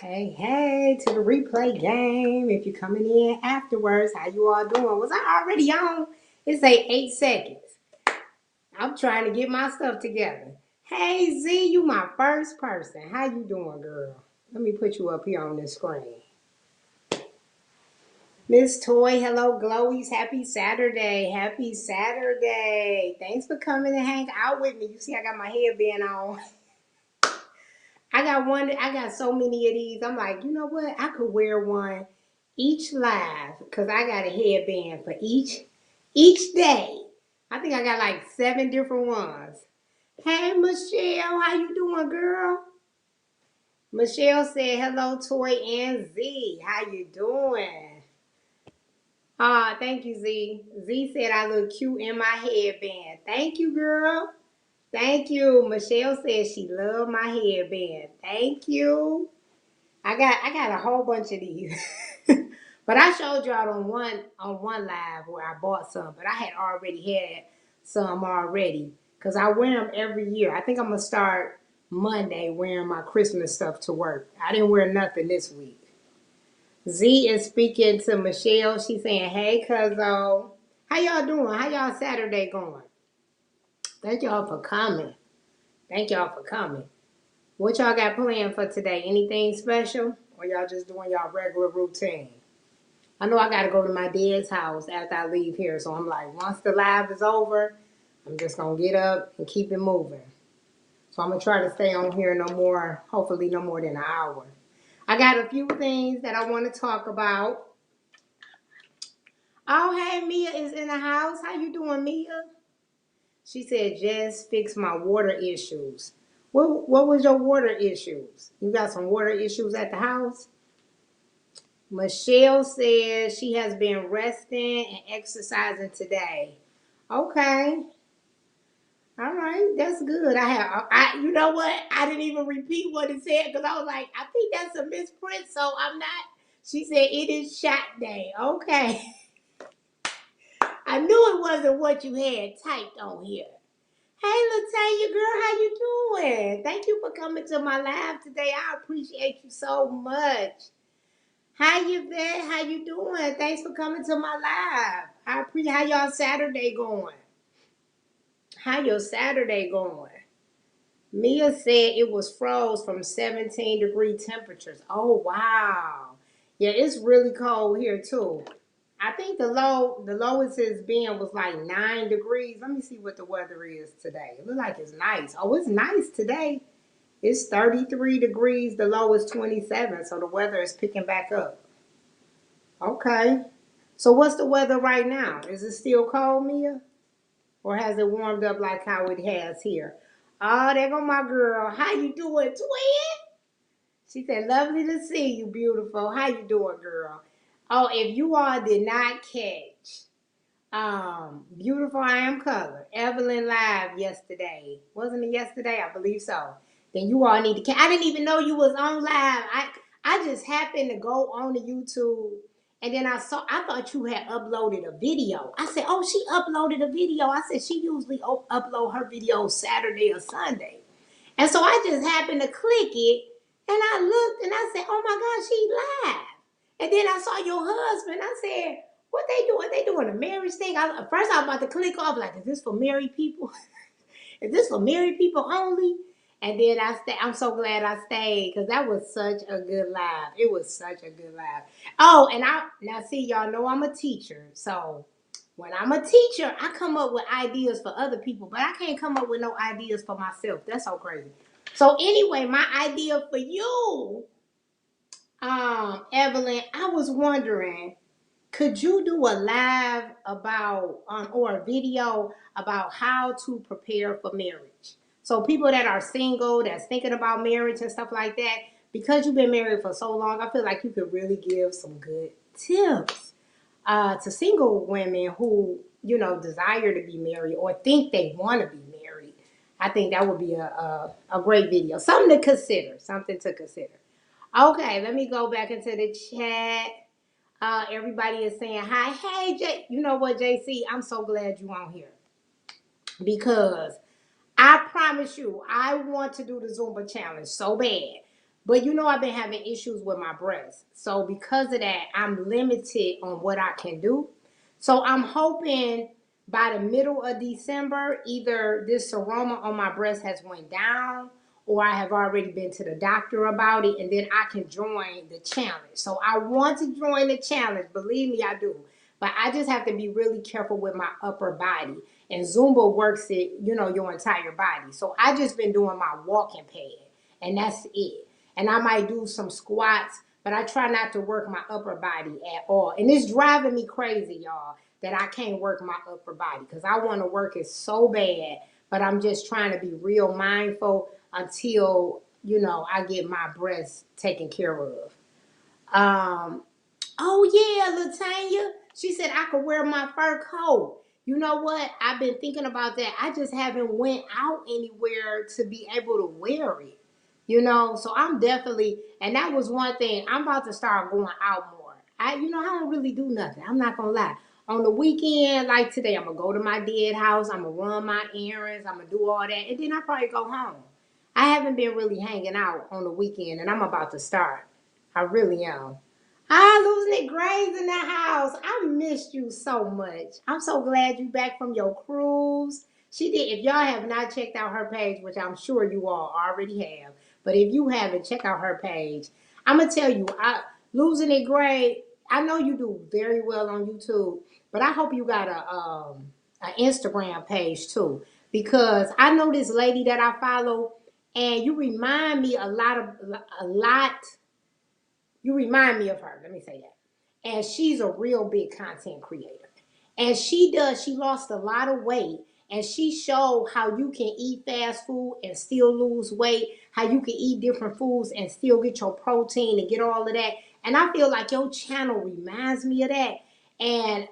Hey, hey, to the replay game. If you're coming in afterwards, how you all doing? Was I already on? It say 8 seconds. I'm trying to get my stuff together. Hey, Z, you my first person. How you doing, girl? Let me put you up here on this screen. Miss Toy, hello, Glowies. Happy Saturday. Happy Saturday. Thanks for coming to hang out with me. You see, I got my headband on. I got so many of these. I'm like, you know what? I could wear one each live because I got a headband for each day. I think I got like 7 different ones. Hey Michelle, how you doing, girl? Michelle said hello, Toy and Z. How you doing? Thank you, Z. Z said I look cute in my headband. Thank you, girl. Thank you. Michelle said she loved my headband. Thank you. I got a whole bunch of these. But I showed y'all on one live where I bought some, but I had already had some already because I wear them every year. I think I'm gonna start Monday wearing my Christmas stuff to work. I didn't wear nothing this week. Z is speaking to Michelle. She's saying, "Hey, cuzzo, how y'all doing? How y'all Saturday going? Thank y'all for coming. Thank y'all for coming. What y'all got planned for today? Anything special, or y'all just doing y'all regular routine?" I know I gotta go to my dad's house after I leave here, so I'm like, once the live is over, I'm just gonna get up and keep it moving. So I'm gonna try to stay on here no more, hopefully no more than an hour. I got a few things that I want to talk about. Oh, hey, Mia is in the house. How you doing, Mia? She said, just fix my water issues. What was your water issues? You got some water issues at the house? Michelle says she has been resting and exercising today. Okay. All right. That's good. You know what? I didn't even repeat what it said because I was like, I think that's a misprint, so I'm not. She said it is shot day. Okay. I knew it wasn't what you had typed on here. Hey, Latanya, girl, how you doing? Thank you for coming to my live today. I appreciate you so much. How you been? How you doing? Thanks for coming to my live. I appreciate how y'all Saturday going. How your Saturday going? Mia said it was froze from 17-degree temperatures. Oh wow. Yeah, it's really cold here too. I think the lowest it's been was like 9 degrees. Let me see what the weather is today. It looks like it's nice. Oh, it's nice today. It's 33 degrees. The low is 27. So the weather is picking back up. Okay. So what's the weather right now? Is it still cold, Mia? Or has it warmed up like how it has here? Oh, there go my girl. How you doing, twin? She said, lovely to see you, beautiful. How you doing, girl? Oh, if you all did not catch Beautiful I Am Color, Evelyn Live yesterday. Wasn't it yesterday? I believe so. Then you all need to catch. I didn't even know you was on live. I just happened to go on the YouTube and then I thought you had uploaded a video. I said, oh, she uploaded a video. I said she usually upload her videos Saturday or Sunday. And so I just happened to click it and I looked and I said, oh my God, she live. And then I saw your husband. I said, what they doing? They doing a marriage thing? First I was about to click off like, is this for married people? Is this for married people only? And then I'm so glad I stayed because that was such a good live. It was such a good live. Oh, and now see, y'all know I'm a teacher. So when I'm a teacher, I come up with ideas for other people, but I can't come up with no ideas for myself. That's so crazy. So anyway, my idea for you, Evelyn, I was wondering, could you do a live about or a video about how to prepare for marriage? So people that are single, that's thinking about marriage and stuff like that, because you've been married for so long, I feel like you could really give some good tips to single women who, desire to be married or think they want to be married. I think that would be a great video. Something to consider. Something to consider. Okay, let me go back into the chat. Everybody is saying hi. Hey, you know what, JC? I'm so glad you on here because I promise you, I want to do the Zumba challenge so bad. But you know, I've been having issues with my breasts. So because of that, I'm limited on what I can do. So I'm hoping by the middle of December, either this seroma on my breast has went down, or I have already been to the doctor about it, and then I can join the challenge. So I want to join the challenge. Believe me, I do. But I just have to be really careful with my upper body. And Zumba works it, you know, your entire body. So I just been doing my walking pad, and that's it. And I might do some squats, but I try not to work my upper body at all. And it's driving me crazy, y'all, that I can't work my upper body because I want to work it so bad, but I'm just trying to be real mindful until, you know, I get my breasts taken care of. Um, Oh yeah, Latanya. She said I could wear my fur coat. You know what? I've been thinking about that. I just haven't went out anywhere to be able to wear it. You know, so I'm definitely, and that was one thing. I'm about to start going out more. I don't really do nothing. I'm not gonna lie. On the weekend, like today, I'm gonna go to my dead house. I'm gonna run my errands. I'm gonna do all that, and then I probably go home. I haven't been really hanging out on the weekend, and I'm about to start. I really am. Losing it Grays in the house. I missed you so much. I'm so glad you back from your cruise. She did. If y'all have not checked out her page, which I'm sure you all already have, but if you haven't, check out her page. I'm gonna tell you, losing it Gray. I know you do very well on YouTube, but I hope you got a Instagram page too, because I know this lady that I follow, and you remind me a lot you remind me of her. Let me say that. And she's a real big content creator. And she lost a lot of weight. And she showed how you can eat fast food and still lose weight, how you can eat different foods and still get your protein and get all of that. And I feel like your channel reminds me of that. And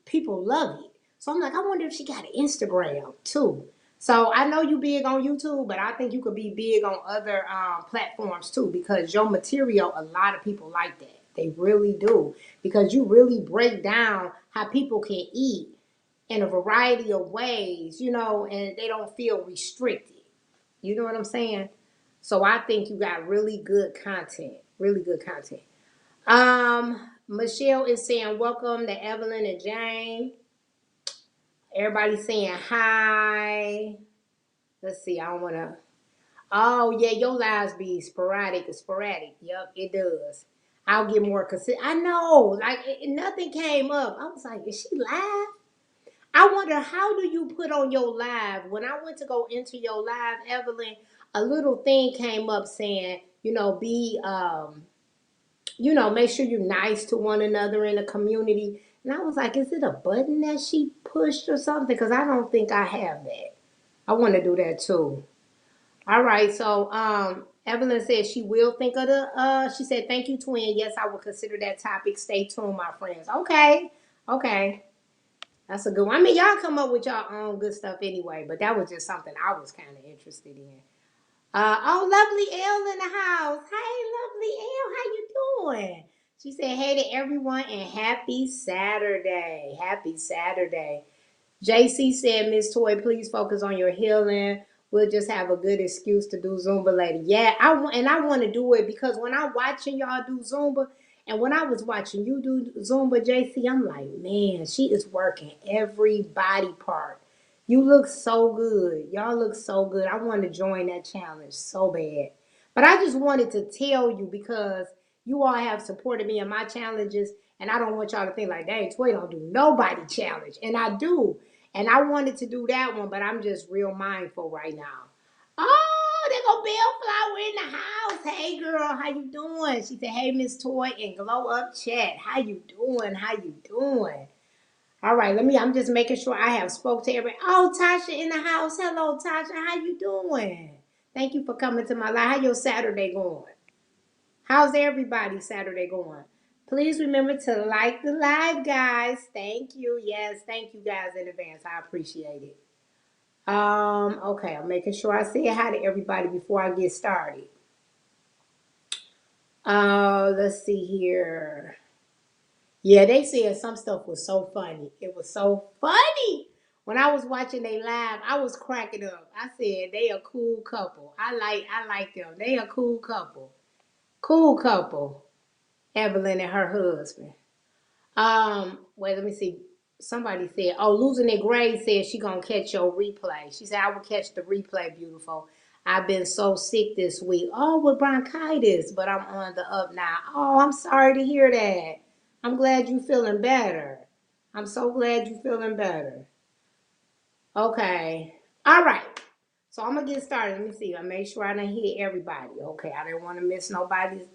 people love it. So I'm like, I wonder if she got an Instagram too. So I know you big on YouTube, but I think you could be big on other platforms too, because your material, a lot of people like that. They really do, because you really break down how people can eat in a variety of ways, you know, and they don't feel restricted. You know what I'm saying? So I think you got really good content, really good content. Michelle is saying welcome to Evelyn and Jane. Everybody saying hi. Let's see. I don't want to. Oh yeah, your lives be sporadic. Yep, it does. I'll get more consistent. I know, like nothing came up. I was like, is she live? I wonder how do you put on your live? When I went to go into your live, Evelyn, a little thing came up saying, make sure you're nice to one another in the community. And I was like, is it a button that she pushed or something? Because I don't think I have that. I want to do that too. All right, so Evelyn said she will think of she said, thank you, twin. Yes, I will consider that topic. Stay tuned, my friends. Okay. Okay. That's a good one. I mean, y'all come up with your own good stuff anyway, but that was just something I was kind of interested in. Lovely L in the house. Hey, lovely L, how you doing? She said, hey to everyone and happy Saturday. Happy Saturday. JC said, Miss Toy, please focus on your healing. We'll just have a good excuse to do Zumba later. Yeah, I want to do it because when I'm watching y'all do Zumba, and when I was watching you do Zumba, JC, I'm like, man, she is working every body part. You look so good. Y'all look so good. I want to join that challenge so bad. But I just wanted to tell you because you all have supported me in my challenges, and I don't want y'all to think like, dang, Toy don't do nobody challenge. And I do. And I wanted to do that one, but I'm just real mindful right now. Oh, there go Bellflower in the house. Hey girl, how you doing? She said, hey Miss Toy and Glow Up Chat. How you doing? How you doing? All right, I'm just making sure I have spoke to everybody. Oh, Tasha in the house. Hello, Tasha. How you doing? Thank you for coming to my live. How your Saturday going? How's everybody Saturday going? Please remember to like the live, guys. Thank you. Yes, thank you guys in advance. I appreciate it. Okay, I'm making sure I say hi to everybody before I get started. Let's see here. Yeah, they said some stuff was so funny. It was so funny when I was watching they live, I was cracking up. I said they a cool couple. I like them. They a cool couple. Cool couple. Evelyn and her husband. Wait, let me see. Somebody said, oh, losing their grade said she gonna catch your replay. She said, I will catch the replay, beautiful. I've been so sick this week. Oh, with bronchitis, but I'm on the up now. Oh, I'm sorry to hear that. I'm glad you feeling better. I'm so glad you feeling better. Okay. All right. So I'm gonna get started. Let me see. I make sure I didn't hit everybody. Okay, I didn't want to miss nobody's.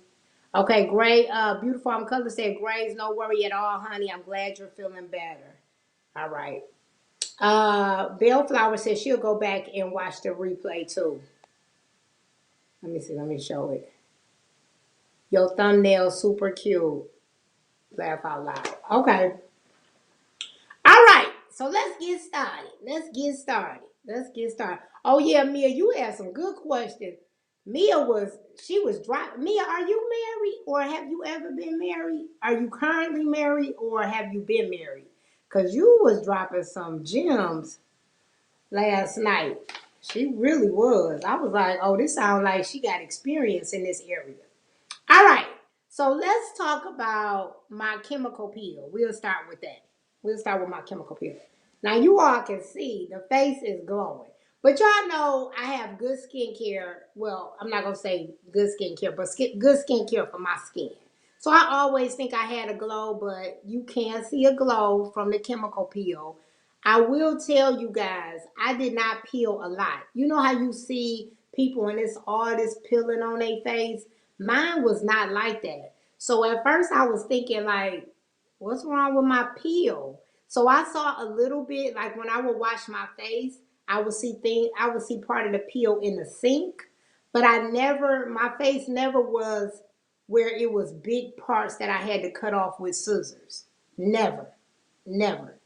Okay, great. Beautiful. I'm color said Grace, no worry at all, honey. I'm glad you're feeling better. All right. Bellflower says she'll go back and watch the replay too. Let me see. Let me show it. Your thumbnail super cute. Laugh out loud. Okay. All right. So let's get started. Oh yeah, Mia, you had some good questions. She was driving. Mia, are you married or have you ever been married? Are you currently married or have you been married? Cause you was dropping some gems last night. She really was. I was like, oh, this sounds like she got experience in this area. All right. So let's talk about my chemical peel. We'll start with that. We'll start with my chemical peel. Now you all can see the face is glowing. But y'all know I have good skincare. Well, I'm not gonna say good skincare, but good skincare for my skin. So I always think I had a glow, but you can see a glow from the chemical peel. I will tell you guys, I did not peel a lot. You know how you see people and it's all this peeling on their face? Mine was not like that. So at first I was thinking like, what's wrong with my peel? So I saw a little bit, like when I would wash my face, I would see part of the peel in the sink, but my face never was where it was big parts that I had to cut off with scissors. Never, never.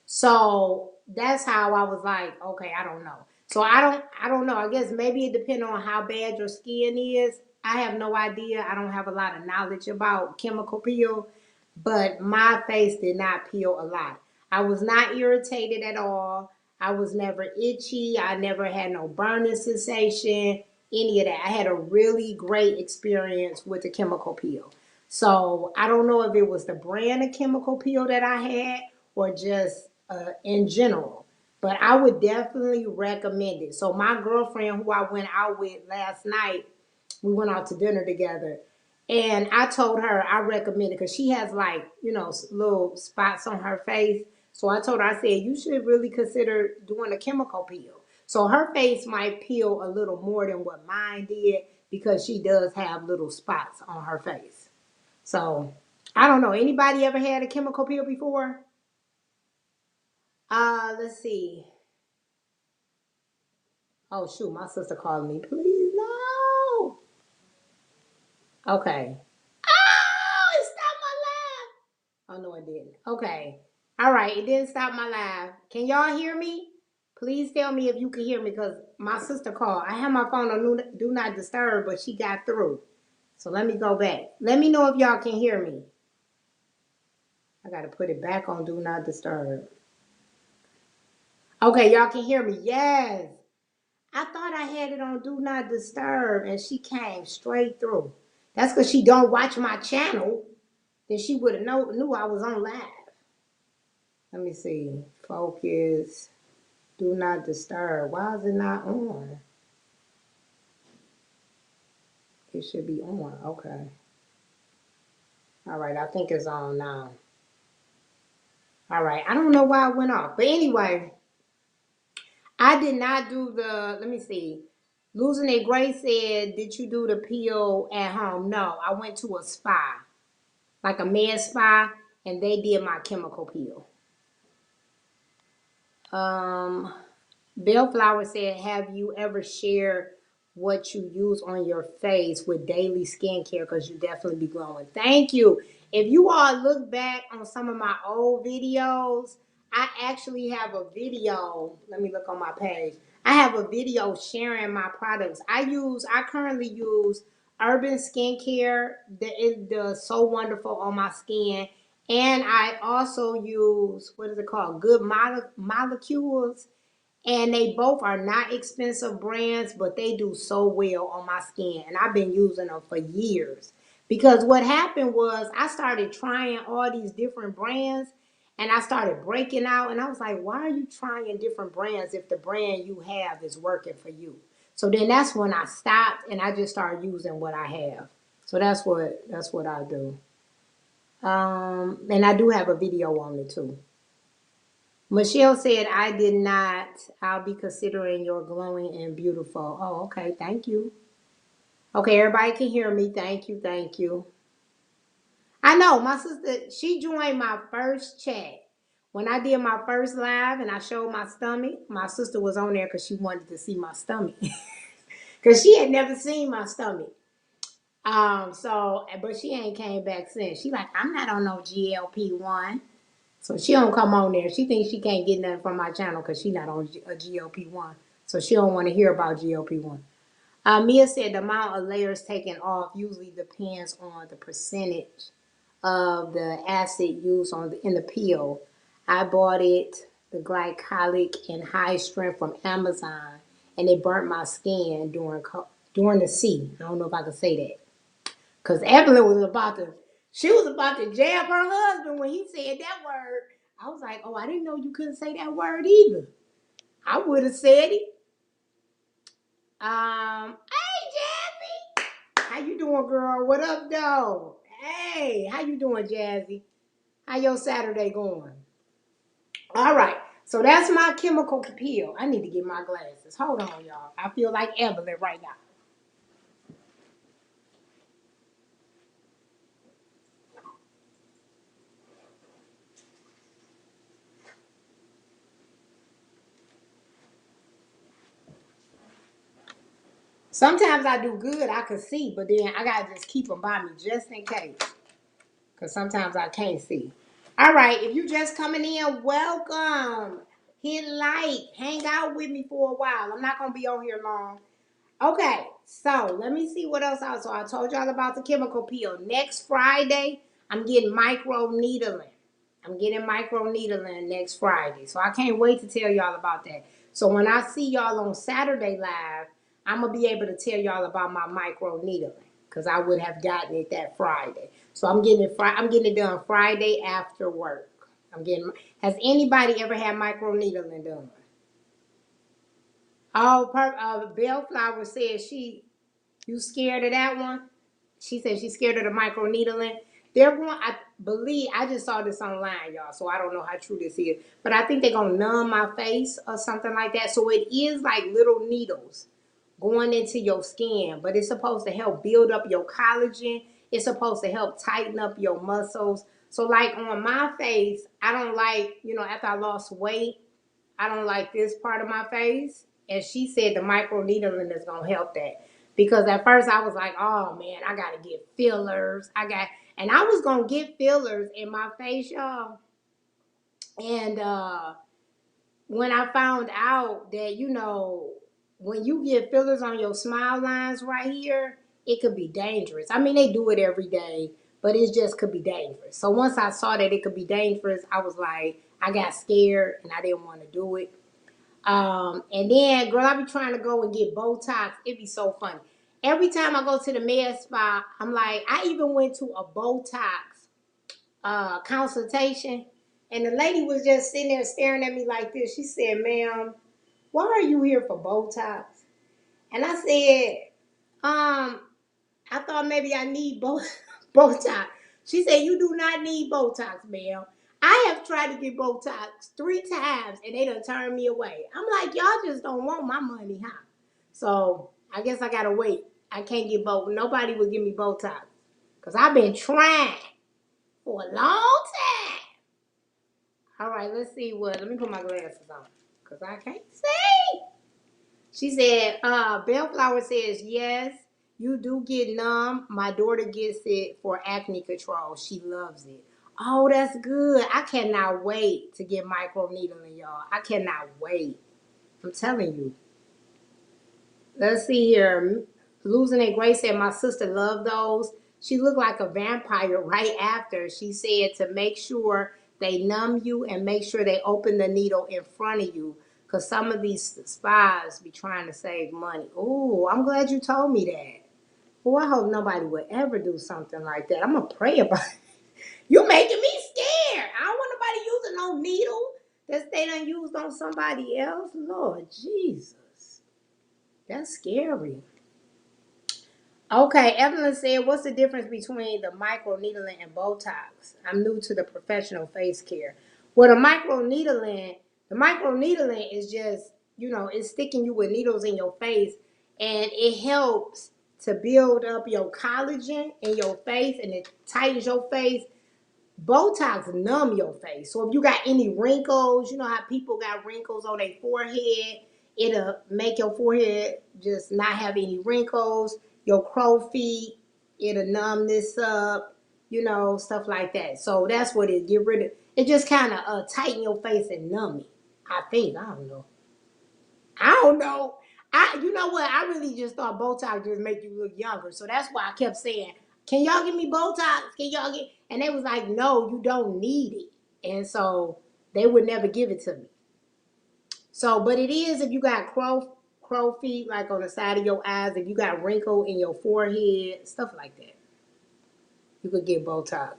So that's how I was like, okay, I don't know. So I don't know. I guess maybe it depends on how bad your skin is. I have no idea. I don't have a lot of knowledge about chemical peel, but my face did not peel a lot. I was not irritated at all. I was never itchy. I never had no burning sensation, any of that. I had a really great experience with the chemical peel. So I don't know if it was the brand of chemical peel that I had or just in general. But I would definitely recommend it. So my girlfriend who I went out with last night, we went out to dinner together. And I told her I recommend it because she has like, little spots on her face. So I told her, I said, you should really consider doing a chemical peel. So her face might peel a little more than what mine did because she does have little spots on her face. So I don't know. Anybody ever had a chemical peel before? Let's see. Oh shoot, my sister called me. Please no. Okay. Oh, it stopped my live. Oh no, it didn't. Okay. All right, it didn't stop my live. Can y'all hear me? Please tell me if you can hear me because my sister called. I have my phone on do not disturb, but she got through. So let me go back. Let me know if y'all can hear me. I gotta put it back on do not disturb. Okay, y'all can hear me. Yes. I thought I had it on Do Not Disturb, and she came straight through. That's because she don't watch my channel. Then she would have knew I was on live. Let me see. Focus. Do Not Disturb. Why is it not on? It should be on. Okay. All right. I think it's on now. All right. I don't know why it went off. But anyway, I did not do let me see. Losing a Grace said, did you do the peel at home? No, I went to a spa, like a med spa, and they did my chemical peel. Um, Bellflower said, have you ever shared what you use on your face with daily skincare? Because you definitely be glowing. Thank you. If you all look back on some of my old videos, I actually have a video. Let me look on my page. I have a video sharing my products. I currently use Urban Skincare. It does so wonderful on my skin. And I also use, what is it called? Good Molecules. And they both are not expensive brands, but they do so well on my skin. And I've been using them for years. Because what happened was I started trying all these different brands and I started breaking out. And I was like, why are you trying different brands if the brand you have is working for you? So then that's when I stopped and I just started using what I have. So that's what I do. And I do have a video on it too. Michelle said, I did not. I'll be considering your glowing and beautiful. Oh, okay. Thank you. Okay, everybody can hear me. Thank you. Thank you. I know my sister, she joined my first chat. When I did my first live and I showed my stomach, my sister was on there because she wanted to see my stomach. Because she had never seen my stomach. But she ain't came back since. She like, I'm not on no GLP1. So she don't come on there. She thinks she can't get nothing from my channel because she not on a GLP-1. So she don't want to hear about GLP-1. Mia said the amount of layers taken off usually depends on the percentage of the acid used in the pill. I bought it, the glycolic in high strength from Amazon, and it burnt my skin during the C. I don't know if I can say that. Because Evelyn she was about to jab her husband when he said that word. I was like, oh, I didn't know you couldn't say that word either. I would have said it. Hey, Jazzy. How you doing, girl? What up, though? Hey, how you doing, Jazzy? How your Saturday going? All right. So that's my chemical peel. I need to get my glasses. Hold on, y'all. I feel like Evelyn right now. Sometimes I do good, I can see, but then I gotta just keep them by me just in case. Because sometimes I can't see. All right, if you just coming in, welcome. Hit like, hang out with me for a while. I'm not gonna be on here long. Okay, so let me see what else I saw. I told y'all about the chemical peel. Next Friday, I'm getting micro needling. I'm getting micro needling next Friday. So I can't wait to tell y'all about that. So when I see y'all on Saturday Live, I'm going to be able to tell y'all about my micro needling because I would have gotten it that Friday. So I'm getting it done Friday after work. Has anybody ever had micro needling done? Oh, Bellflower said you scared of that one? She said she's scared of the micro needling. I believe, I just saw this online, y'all, so I don't know how true this is. But I think they're going to numb my face or something like that. So it is like little needles going into your skin, but it's supposed to help build up your collagen. It's supposed to help tighten up your muscles. So like on my face, I don't like, after I lost weight, I don't like this part of my face. And she said the micro needling is gonna help that. Because at first I was like, oh man, I gotta get fillers. And I was gonna get fillers in my face, y'all. And when I found out that, when you get fillers on your smile lines right here, it could be dangerous. I mean, they do it every day, but it just could be dangerous. So once I saw that it could be dangerous, I was like, I got scared and I didn't want to do it. And then, girl, I be trying to go and get Botox. It'd be so funny. Every time I go to the med spa, I'm like, I even went to a Botox consultation, and the lady was just sitting there staring at me like this. She said, ma'am, why are you here for Botox? And I said, I thought maybe I need Botox. She said, you do not need Botox, ma'am. I have tried to get Botox 3 times and they done turned me away. I'm like, y'all just don't want my money, huh? So I guess I gotta wait. I can't get Botox. Nobody will give me Botox. Because I've been trying for a long time. All right, let me put my glasses on. Because I can't see. She said, Bellflower says, yes, you do get numb. My daughter gets it for acne control. She loves it. Oh, that's good. I cannot wait to get micro needling, y'all. I cannot wait. I'm telling you. Let's see here. Losing a Grace said, my sister loved those. She looked like a vampire right after. She said to make sure they numb you and make sure they open the needle in front of you. Because some of these spas be trying to save money. Oh, I'm glad you told me that. Well, I hope nobody would ever do something like that. I'm going to pray about it. You making me scared. I don't want nobody using no needle that they done used on somebody else. Lord Jesus. That's scary. Okay, Evelyn said, what's the difference between the microneedling and Botox? I'm new to the professional face care. Well, the microneedling is just, it's sticking you with needles in your face, and it helps to build up your collagen in your face, and it tightens your face. Botox numb your face. So if you got any wrinkles, you know how people got wrinkles on their forehead, it'll make your forehead just not have any wrinkles. Your crow feet, it'll numb this up, stuff like that. So that's what it get rid of. It just kind of tighten your face and numb it. I think. I don't know. I don't know. You know what? I really just thought Botox just make you look younger. So that's why I kept saying, "Can y'all give me Botox? Can y'all get?" And they was like, "No, you don't need it." And so they would never give it to me. So, but it is if you got crow feet like on the side of your eyes, if you got wrinkle in your forehead, stuff like that, you could get Botox.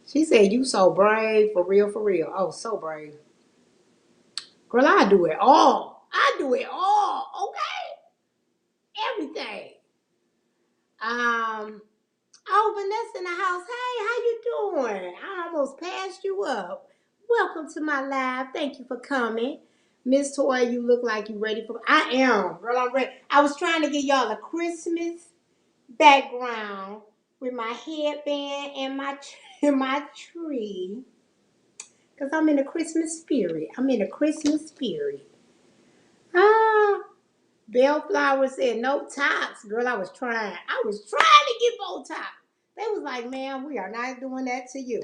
She said, "You so brave, for real, for real." Oh, so brave, girl. I do it all. I do it all. Okay, everything. Um, oh, Vanessa in the house. Hey, how you doing? I almost passed you up. Welcome to my live. Thank you for coming. Miss Toy, you look like you ready for. I am, girl. I'm ready. I was trying to get y'all a Christmas background with my headband and my and my tree, cause I'm in the Christmas spirit. I'm in the Christmas spirit. Ah, Bellflower said no tops. Girl, I was trying. I was trying to get Botox. They was like, "Man, we are not doing that to you."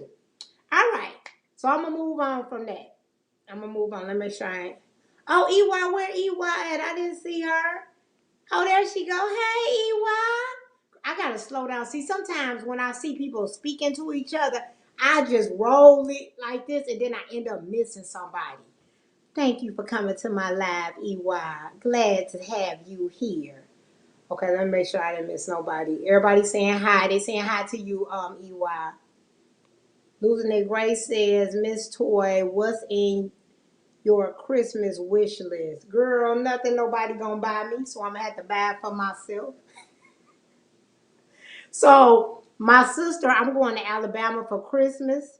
All right. So I'm gonna move on from that. I'm gonna move on. Let me make sure I ain't. Oh, EY, where EY at? I didn't see her. Oh, there she go. Hey, EY. I gotta slow down. See, sometimes when I see people speaking to each other, I just roll it like this, and then I end up missing somebody. Thank you for coming to my live, EY. Glad to have you here. Okay, let me make sure I didn't miss nobody. Everybody saying hi. They saying hi to you, EY. Losing Their Grace says, Miss Toy, what's in your Christmas wish list? Girl, nothing nobody gonna buy me, so I'm gonna have to buy it for myself. So my sister, I'm going to Alabama for Christmas.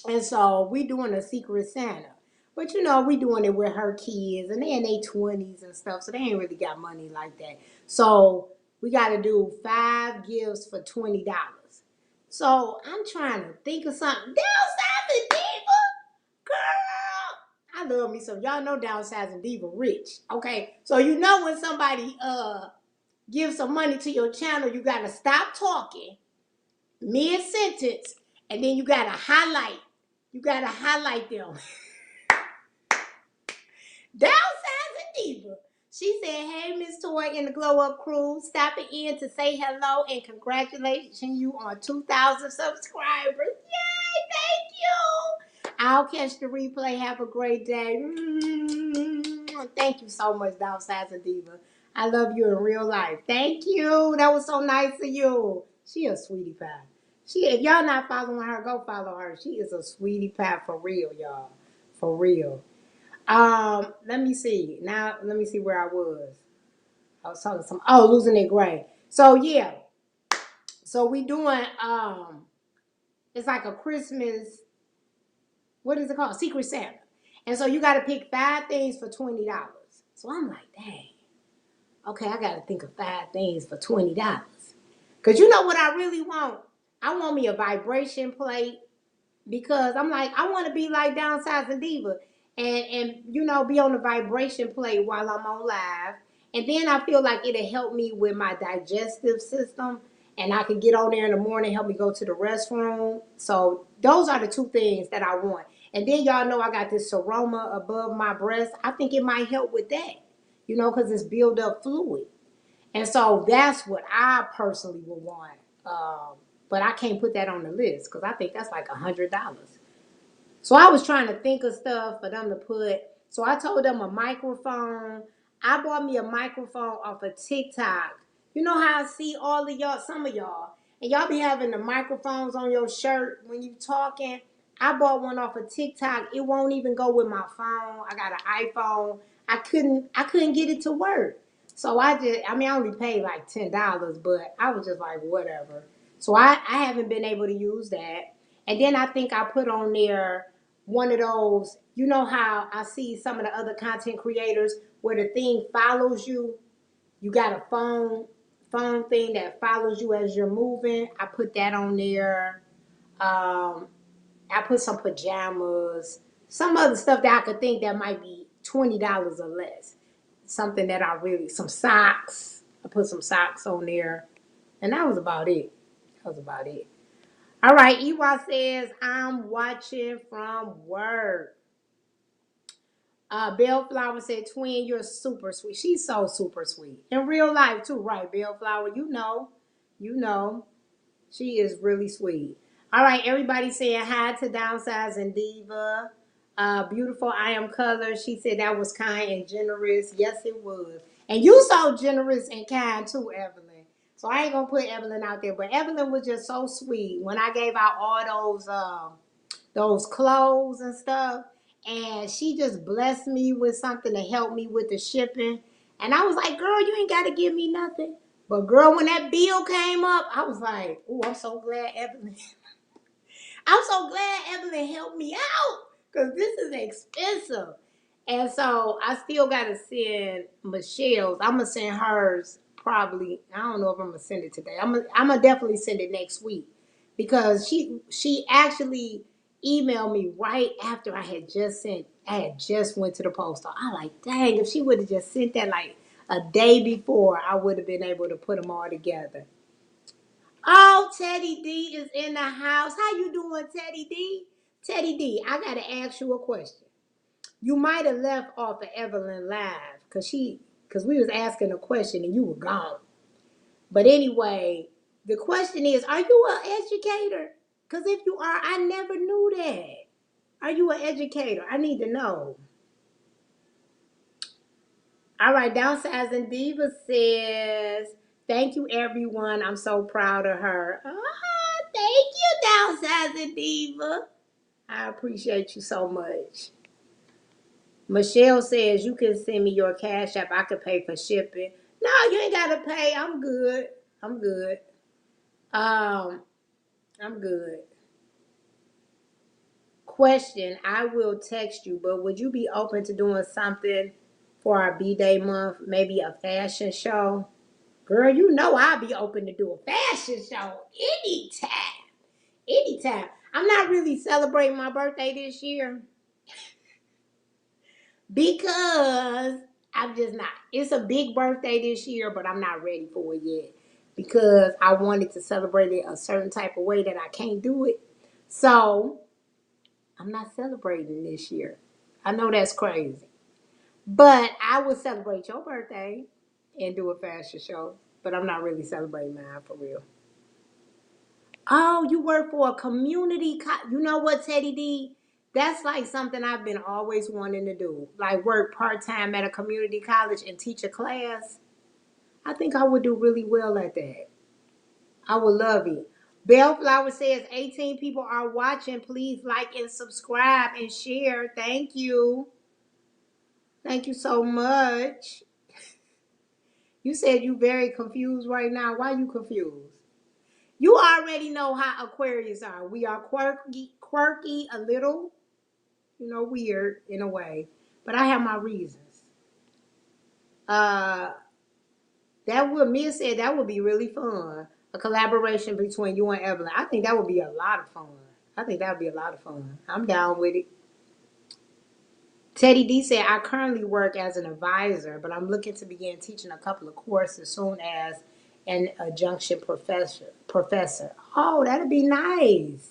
And so we doing a Secret Santa. But we doing it with her kids and they in their 20s and stuff. So they ain't really got money like that. So we gotta do 5 gifts for $20. So I'm trying to think of something. Downsizing Diva, girl. I love me some. Y'all know Downsizing Diva rich. Okay. So when somebody gives some money to your channel, you gotta stop talking mid sentence and then you gotta highlight. You gotta highlight them. Downsizing Diva. She said, "Hey, Miss Toy in the Glow Up Crew, stopping in to say hello and congratulations you on 2,000 subscribers. Yay, thank you. I'll catch the replay. Have a great day." Thank you so much, Downsizing Diva. I love you in real life. Thank you. That was so nice of you. She a sweetie pie. If y'all not following her, go follow her. She is a sweetie pie for real, y'all. For real. Let me see. Now, let me see where I was. I was talking some. Oh, losing their grade. So yeah. So we doing. It's like a Christmas. What is it called? Secret Santa. And so you got to pick 5 things for $20. So I'm like, dang. Okay, I got to think of 5 things for $20. Cause you know what I really want? I want me a vibration plate because I'm like, I want to be like Downsizing Diva and be on the vibration plate while I'm on live. And then I feel like it'll help me with my digestive system and I can get on there in the morning, help me go to the restroom. So those are the 2 things that I want. And then y'all know I got this seroma above my breast. I think it might help with that, because it's build up fluid. And so that's what I personally would want. But I can't put that on the list because I think that's like $100. So I was trying to think of stuff for them to put. So I told them a microphone. I bought me a microphone off of TikTok. You know how I see all of y'all, some of y'all, and y'all be having the microphones on your shirt when you talking. I bought one off of TikTok. It won't even go with my phone. I got an iPhone. I couldn't get it to work. So I only paid like $10, but I was just like, whatever. So I haven't been able to use that. And then I think I put on there one of those, you know how I see some of the other content creators where the thing follows you. You got a phone thing that follows you as you're moving. I put that on there. I put some pajamas, some other stuff that I could think that might be $20 or less. Something that some socks. I put some socks on there. And that was about it. That was about it. All right, Ewa says, I'm watching from work. Bellflower said, Twin, you're super sweet. She's so super sweet. In real life, too, right, Bellflower? You know. You know. She is really sweet. All right, everybody saying hi to Downsizing Diva. Beautiful I am color. She said that was kind and generous. Yes, it was. And you so generous and kind too, Evelyn. So I ain't gonna put Evelyn out there, but Evelyn was just so sweet when I gave out all those clothes and stuff. And she just blessed me with something to help me with the shipping. And I was like, girl, you ain't got to give me nothing. But girl, when that bill came up, I was like, oh, I'm so glad Evelyn. I'm so glad Evelyn helped me out because this is expensive. And so I still got to send Michelle's. I'm going to send hers probably. I don't know if I'm going to send it today. I'm gonna definitely send it next week because she actually emailed me right after I had just went to the post office. I like, dang, if she would have just sent that like a day before, I would have been able to put them all together. Oh, Teddy D is in the house. How you doing, Teddy D? Teddy D, I gotta ask you a question. You might have left off of Evelyn live because we was asking a question and you were gone. But anyway, the question is, are you an educator? Because if you are, I never knew that. Are you an educator? I need to know. All right, Downsizing Diva says, thank you, everyone. I'm so proud of her. Thank you, Downsizing Diva. I appreciate you so much. Michelle says, you can send me your cash app. I could pay for shipping. No, you ain't got to pay. I'm good. I'm good. Um, I'm good. Question, I will text you, but would you be open to doing something for our B-Day month? Maybe a fashion show? Girl, you know I'll be open to do a fashion show anytime. Anytime. I'm not really celebrating my birthday this year because I'm just not. It's a big birthday this year, but I'm not ready for it yet because I wanted to celebrate it a certain type of way that I can't do it. So I'm not celebrating this year. I know that's crazy. But I will celebrate your birthday and do a fashion show. But I'm not really celebrating mine for real. Oh, you work for a community you know what, Teddy D? That's like something I've been always wanting to do. Like work part-time at a community college and teach a class. I think I would do really well at that. I would love it. Bellflower says 18 people are watching. Please like and subscribe and share. Thank you. Thank you so much. You said you very confused right now. Why you confused? You already know how Aquarius are. We are quirky, a little, weird in a way. But I have my reasons. Uh, that would Mia said that would be really fun. A collaboration between you and Evelyn. I think that would be a lot of fun. I think that would be a lot of fun. I'm down with it. Teddy D said, I currently work as an advisor, but I'm looking to begin teaching a couple of courses soon as an adjunction professor. Oh, that'd be nice.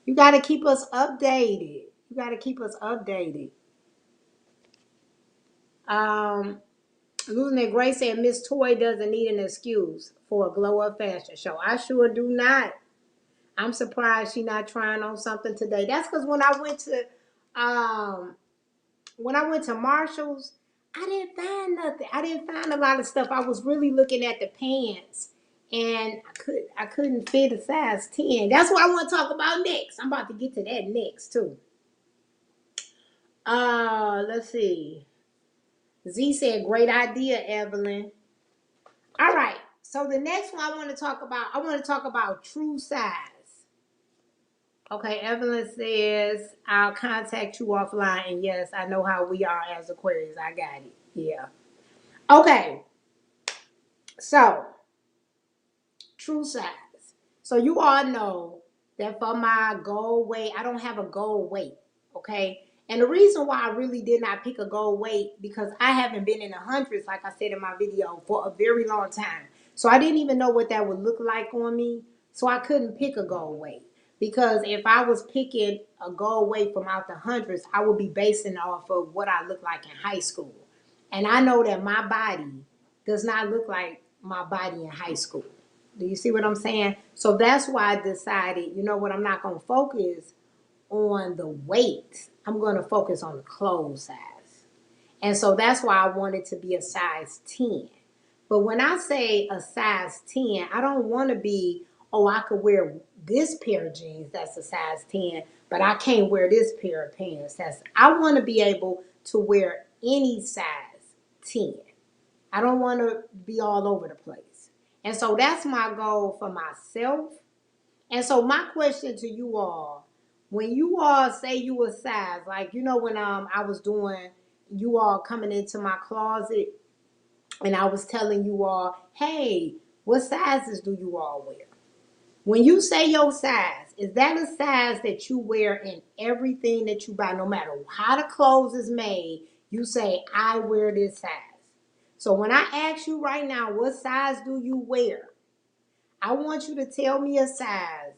You got to keep us updated. You got to keep us updated. Um, Losing It Gray said Miss Toy doesn't need an excuse for a glow up fashion show. I sure do not. I'm surprised she not trying on something today. That's because um when I went to Marshall's, I didn't find nothing. I didn't find a lot of stuff. I was really looking at the pants, and I couldn't fit a size 10. That's what I want to talk about next. I'm about to get to that next too. Let's see. Z said, great idea, Evelyn. All right. So the next one I want to talk about true size. Okay, Evelyn says, I'll contact you offline. And yes, I know how we are as Aquarius. I got it. Yeah. Okay. So, true size. So you all know that for my goal weight, I don't have a goal weight. Okay. And the reason why I really did not pick a goal weight because I haven't been in the hundreds, like I said in my video, for a very long time. So I didn't even know what that would look like on me. So I couldn't pick a goal weight. Because if I was picking a goal weight from out the hundreds, I would be basing off of what I looked like in high school. And I know that my body does not look like my body in high school. Do you see what I'm saying? So that's why I decided, you know what, I'm not going to focus on the weight. I'm going to focus on the clothes size. And so that's why I wanted to be a size 10. But when I say a size 10, I don't want to be, oh, I could wear this pair of jeans that's a size 10, but I can't wear this pair of pants. I want to be able to wear any size 10. I don't want to be all over the place. And so that's my goal for myself. And so my question to you all, when you all say you a size, like you know when I was doing you all coming into my closet and I was telling you all, hey, what sizes do you all wear? When you say your size, is that a size that you wear in everything that you buy, no matter how the clothes is made, you say, I wear this size. So when I ask you right now, what size do you wear? I want you to tell me a size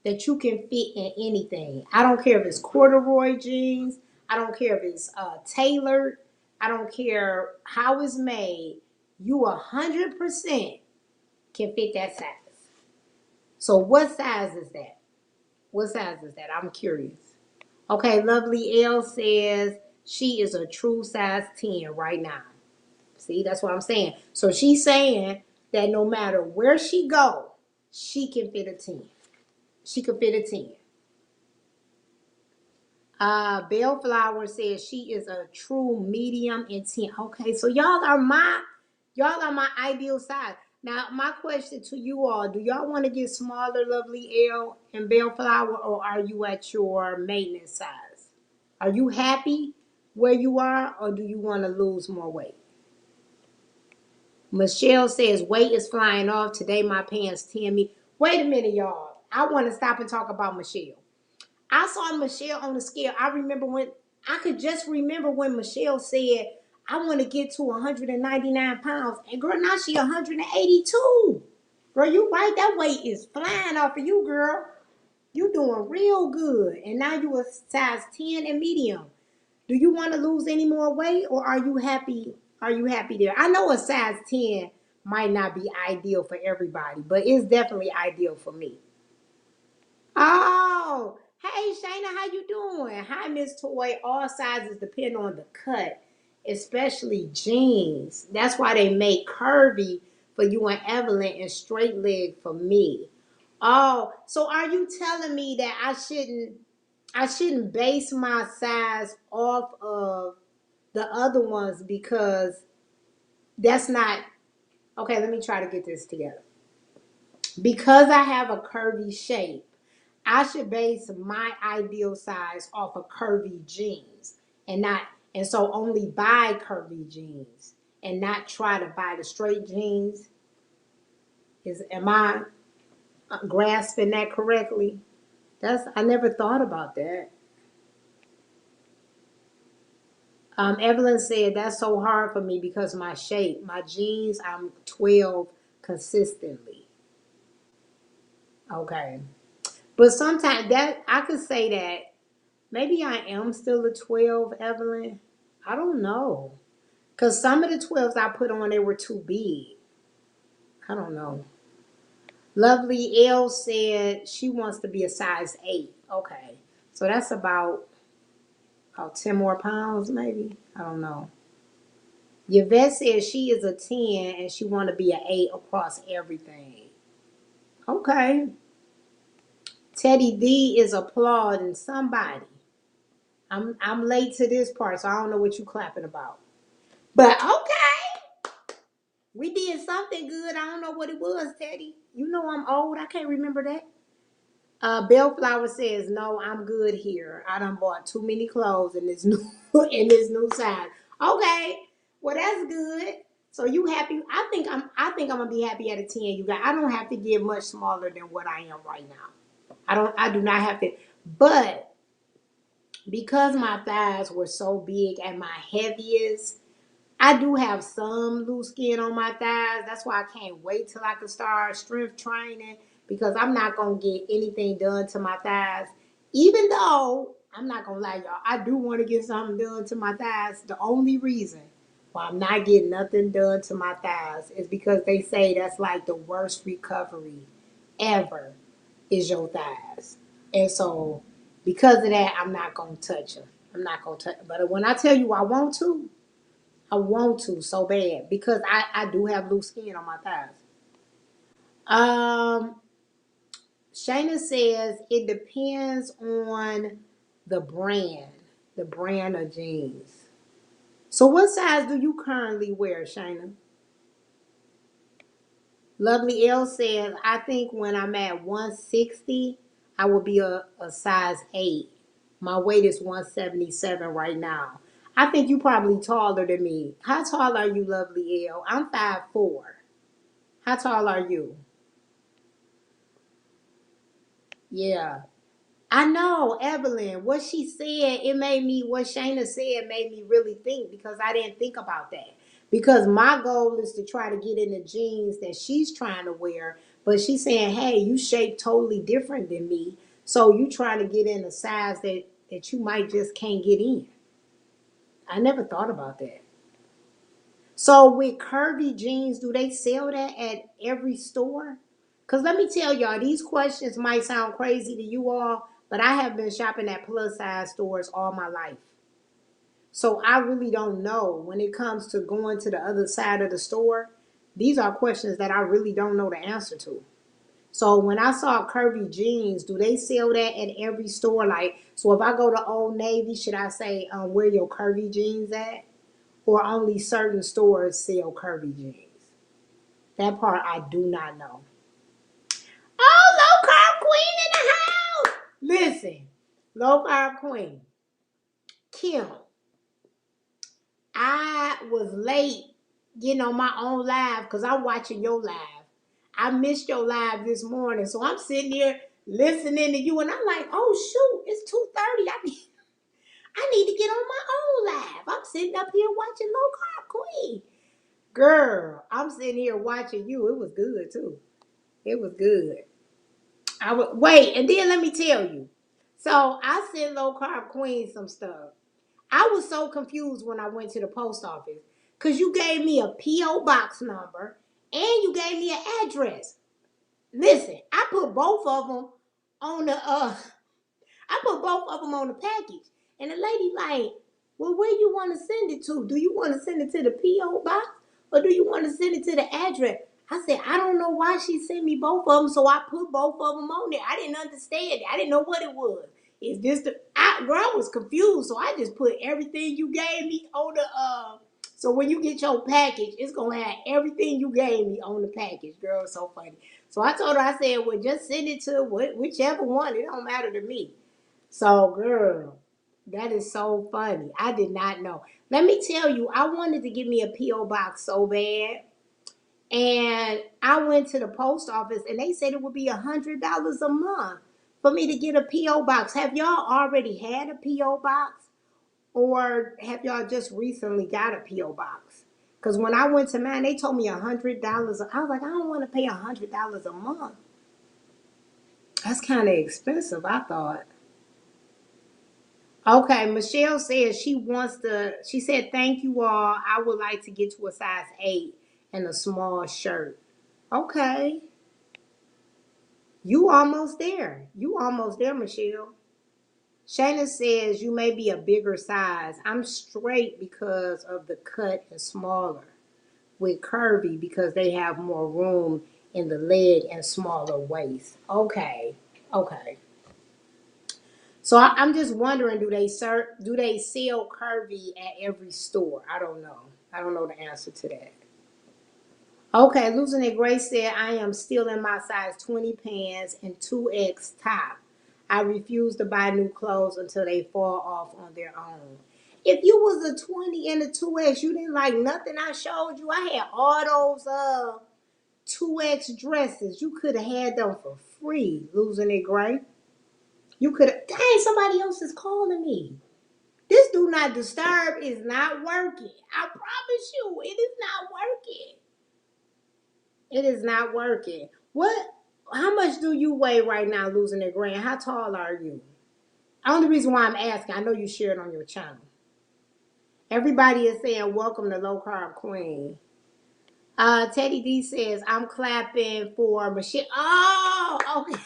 that you can fit in anything. I don't care if it's corduroy jeans. I don't care if it's tailored. I don't care how it's made. You 100% can fit that size. So what size is that? What size is that? I'm curious. Okay, Lovely L says she is a true size 10 right now. See, that's what I'm saying. So she's saying that no matter where she go, she can fit a 10. She could fit a 10. Bellflower says she is a true medium in 10. Okay, so y'all are my ideal size. Now, my question to you all, do y'all want to get smaller, Lovely L and Bellflower, or are you at your maintenance size? Are you happy where you are, or do you want to lose more weight? Michelle says weight is flying off. Today my pants tear me. Wait a minute, y'all. I want to stop and talk about Michelle. I saw Michelle on the scale. I could just remember when Michelle said, I want to get to 199 pounds. And girl, now she 182. Girl, you right. That weight is flying off of you, girl. You doing real good. And now you a size 10 and medium. Do you want to lose any more weight or are you happy? Are you happy there? I know a size 10 might not be ideal for everybody, but it's definitely ideal for me. Oh, hey Shayna, how you doing? Hi, Miss Toy. All sizes depend on the cut, especially jeans. That's why they make curvy for you and Evelyn and straight leg for me. Oh, so are you telling me that I shouldn't base my size off of the other ones because that's not okay, let me try to get this together. Because I have a curvy shape, I should base my ideal size off of curvy jeans and not and so only buy curvy jeans and not try to buy the straight jeans. Am I grasping that correctly? I never thought about that. Evelyn said that's so hard for me because my shape, my jeans, I'm 12 consistently. Okay. But sometimes that I could say that maybe I am still a 12, Evelyn. I don't know. Because some of the 12s I put on, they were too big. I don't know. Lovely L said she wants to be a size 8. Okay. So that's about 10 more pounds, maybe. I don't know. Yvette says she is a 10 and she want to be an 8 across everything. Okay. Teddy D is applauding somebody. I'm late to this part, so I don't know what you clapping about. But okay. We did something good. I don't know what it was, Teddy. You know I'm old. I can't remember that. Bellflower says, "No, I'm good here. I done bought too many clothes in this new in this new size." Okay, well that's good. So you happy? I think I'm gonna be happy at a 10. You guys, I don't have to get much smaller than what I am right now. I do not have to. But because my thighs were so big at my heaviest, I do have some loose skin on my thighs. That's why I can't wait till I can start strength training because I'm not gonna get anything done to my thighs. Even though I'm not gonna lie, y'all, I do want to get something done to my thighs. The only reason why I'm not getting nothing done to my thighs is because they say that's like the worst recovery ever is your thighs. And so because of that, I'm not gonna touch them. I'm not gonna touch. But when I tell you I want to so bad because I do have loose skin on my thighs. Um, Shayna says it depends on the brand, the brand of jeans. So what size do you currently wear, Shayna? Lovely L says, I think when I'm at 160, I will be a size 8. My weight is 177 right now. I think you probably taller than me. How tall are you, Lovely L? I'm 5'4". How tall are you? Yeah. I know, Evelyn. What she said, what Shayna said made me really think because I didn't think about that. Because my goal is to try to get in the jeans that she's trying to wear. But she's saying, hey, you shape totally different than me. So you trying to get in a size that you might just can't get in. I never thought about that. So with curvy jeans, do they sell that at every store? Because let me tell y'all, these questions might sound crazy to you all, but I have been shopping at plus size stores all my life. So I really don't know when it comes to going to the other side of the store. These are questions that I really don't know the answer to. So when I saw curvy jeans, do they sell that at every store? Like, so if I go to Old Navy, should I say, where your curvy jeans at? Or only certain stores sell curvy jeans? That part I do not know. Oh, low carb queen in the house. Listen, low carb queen. Kim, I was late getting on my own live because I'm watching your live. I missed your live this morning. So I'm sitting here listening to you and I'm like, oh shoot, it's 2:30. I need to get on my own live. I'm sitting up here watching low carb queen. Girl, I'm sitting here watching you. It was good too. It was good. I would wait, and then let me tell you. So I sent low carb queen some stuff. I was so confused when I went to the post office because you gave me a PO box number and you gave me an address. Listen, I put both of them on the I put both of them on the package. And the lady like, well, where you want to send it to? Do you want to send it to the P.O. box or do you want to send it to the address? I said, I don't know why she sent me both of them, so I put both of them on there. I didn't understand it. I didn't know what it was. Is this girl, I was confused, so I just put everything you gave me on the so when you get your package, it's gonna have everything you gave me on the package, girl. It's so funny. So I told her, I said, well, just send it to whichever one. It don't matter to me. So, girl, that is so funny. I did not know. Let me tell you, I wanted to get me a P.O. box so bad. And I went to the post office and they said it would be $100 a month for me to get a P.O. box. Have y'all already had a P.O. box? Or have y'all just recently got a P.O. box? Because when I went to mine, they told me $100. I was like, I don't want to pay $100 a month. That's kind of expensive, I thought. Okay, Michelle says she said, thank you all. I would like to get to a size 8 and a small shirt. Okay. You almost there. You almost there, Michelle. Shayna says you may be a bigger size. I'm straight because of the cut and smaller. With curvy because they have more room in the leg and smaller waist. Okay. Okay. So I'm just wondering, do they sell curvy at every store? I don't know. I don't know the answer to that. Okay, losing it. Grace said I am still in my size 20 pants and 2X top. I refuse to buy new clothes until they fall off on their own. If you was a 20 and a 2X, you didn't like nothing I showed you. I had all those 2X dresses. You could have had them for free. Losing it, Gray. You could have. Dang, somebody else is calling me. This do not disturb is not working. I promise you, it is not working. It is not working. What? How much do you weigh right now, losing a grand? How tall are you? Only reason why I'm asking, I know you share it on your channel. Everybody is saying, welcome to Low Carb Queen. Teddy D says, I'm clapping for Michelle. Oh, okay.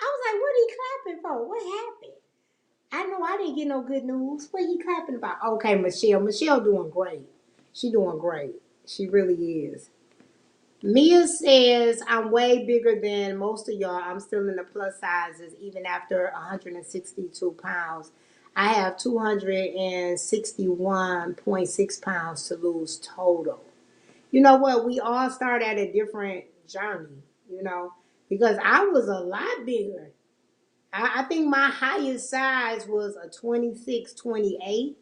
I was like, what are he clapping for? What happened? I know I didn't get no good news. What he clapping about? Okay, Michelle. Michelle doing great. She doing great. She really is. Mia says, I'm way bigger than most of y'all. I'm still in the plus sizes, even after 162 pounds. I have 261.6 pounds to lose total. You know what? We all start at a different journey, because I was a lot bigger. I think my highest size was a 26, 28,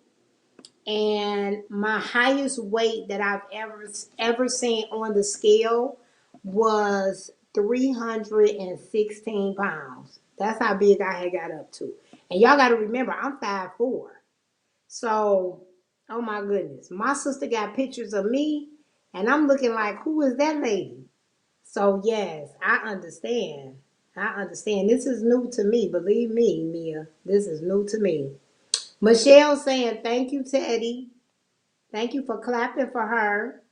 and my highest weight that I've ever seen on the scale was 316 pounds. That's how big I had got up to. And y'all got to remember, I'm 5'4". So, oh my goodness. My sister got pictures of me, and I'm looking like, who is that lady? So, yes, I understand. I understand. This is new to me. Believe me, Mia. This is new to me. Michelle saying, thank you, Teddy. Thank you for clapping for her.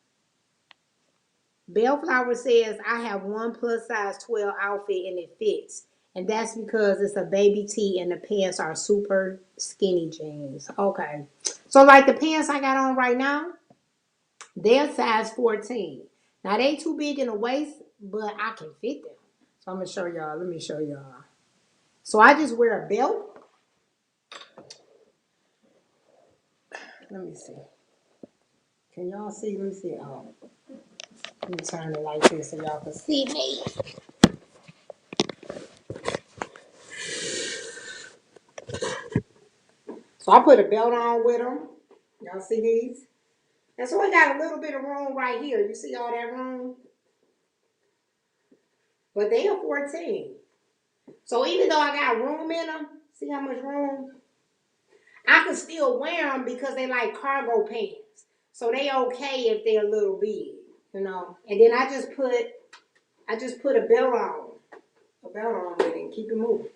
Bellflower says, I have one plus size 12 outfit and it fits. And that's because it's a baby tee and the pants are super skinny jeans. Okay. So, like the pants I got on right now, they're size 14. Now, they too big in the waist, but I can fit them. So, I'm going to show y'all. Let me show y'all. So, I just wear a belt. Let me see. Can y'all see? Let me see. Oh, let me turn it like this so y'all can see me. So I put a belt on with them. Y'all see these? And so I got a little bit of room right here. You see all that room? But they are 14. So even though I got room in them, see how much room? I can still wear them because they like cargo pants. So they okay if they're a little big. And then I just put a belt on with it and keep it moving.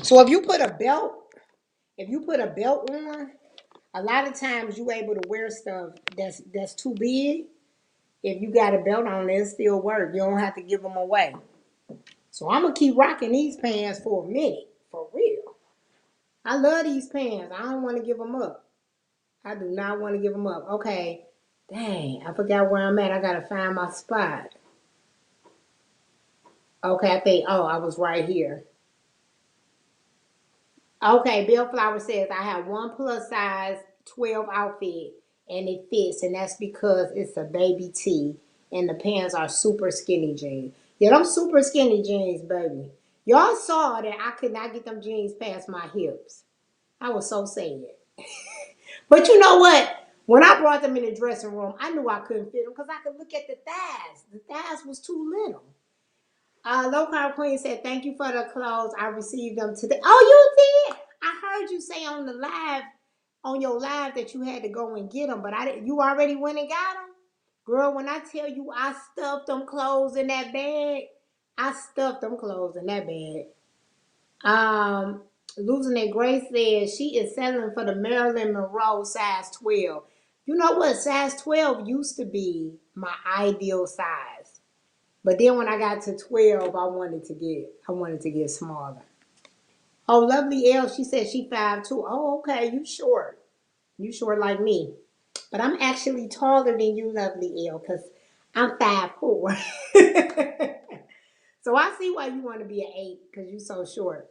So if you put a belt on, a lot of times you able to wear stuff that's too big. If you got a belt on, it still work. You don't have to give them away. So I'm gonna keep rocking these pants for a minute, for real. I love these pants. I don't want to give them up. I do not want to give them up. Okay, dang, I forgot where I'm at. I gotta find my spot. Okay, I think. Oh, I was right here. Okay, Bill Flower says I have one plus size 12 outfit and it fits, and that's because it's a baby tee and the pants are super skinny jeans. Yeah, them super skinny jeans, baby. Y'all saw that I could not get them jeans past my hips. I was so sad. But you know what? When I brought them in the dressing room, I knew I couldn't fit them because I could look at the thighs. The thighs was too little. Low Carb Queen said, thank you for the clothes. I received them today. Oh, you did? I heard you say on your live that you had to go and get them, but I didn't. You already went and got them? Girl, when I tell you I stuffed them clothes in that bag, I stuffed them clothes in that bag. Um, Losing a Grace says she is selling for the Marilyn Monroe size 12. You know what? Size 12 used to be my ideal size. But then when I got to 12, I wanted to get smaller. Oh, lovely L, she said she 5'2". Oh, okay, you short. You short like me. But I'm actually taller than you, lovely L, because I'm 5'4". So I see why you want to be an 8, because you so short.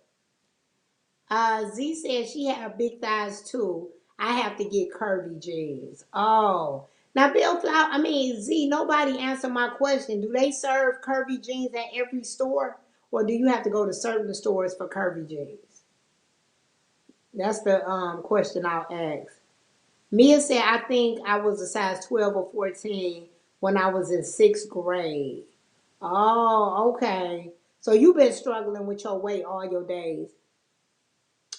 Z said she had big thighs too. I have to get curvy jeans. Oh. Now, Bill Flower, Z, nobody answered my question. Do they serve curvy jeans at every store? Or do you have to go to certain stores for curvy jeans? That's the question I'll ask. Mia said, I think I was a size 12 or 14 when I was in sixth grade. Oh, okay. So you've been struggling with your weight all your days.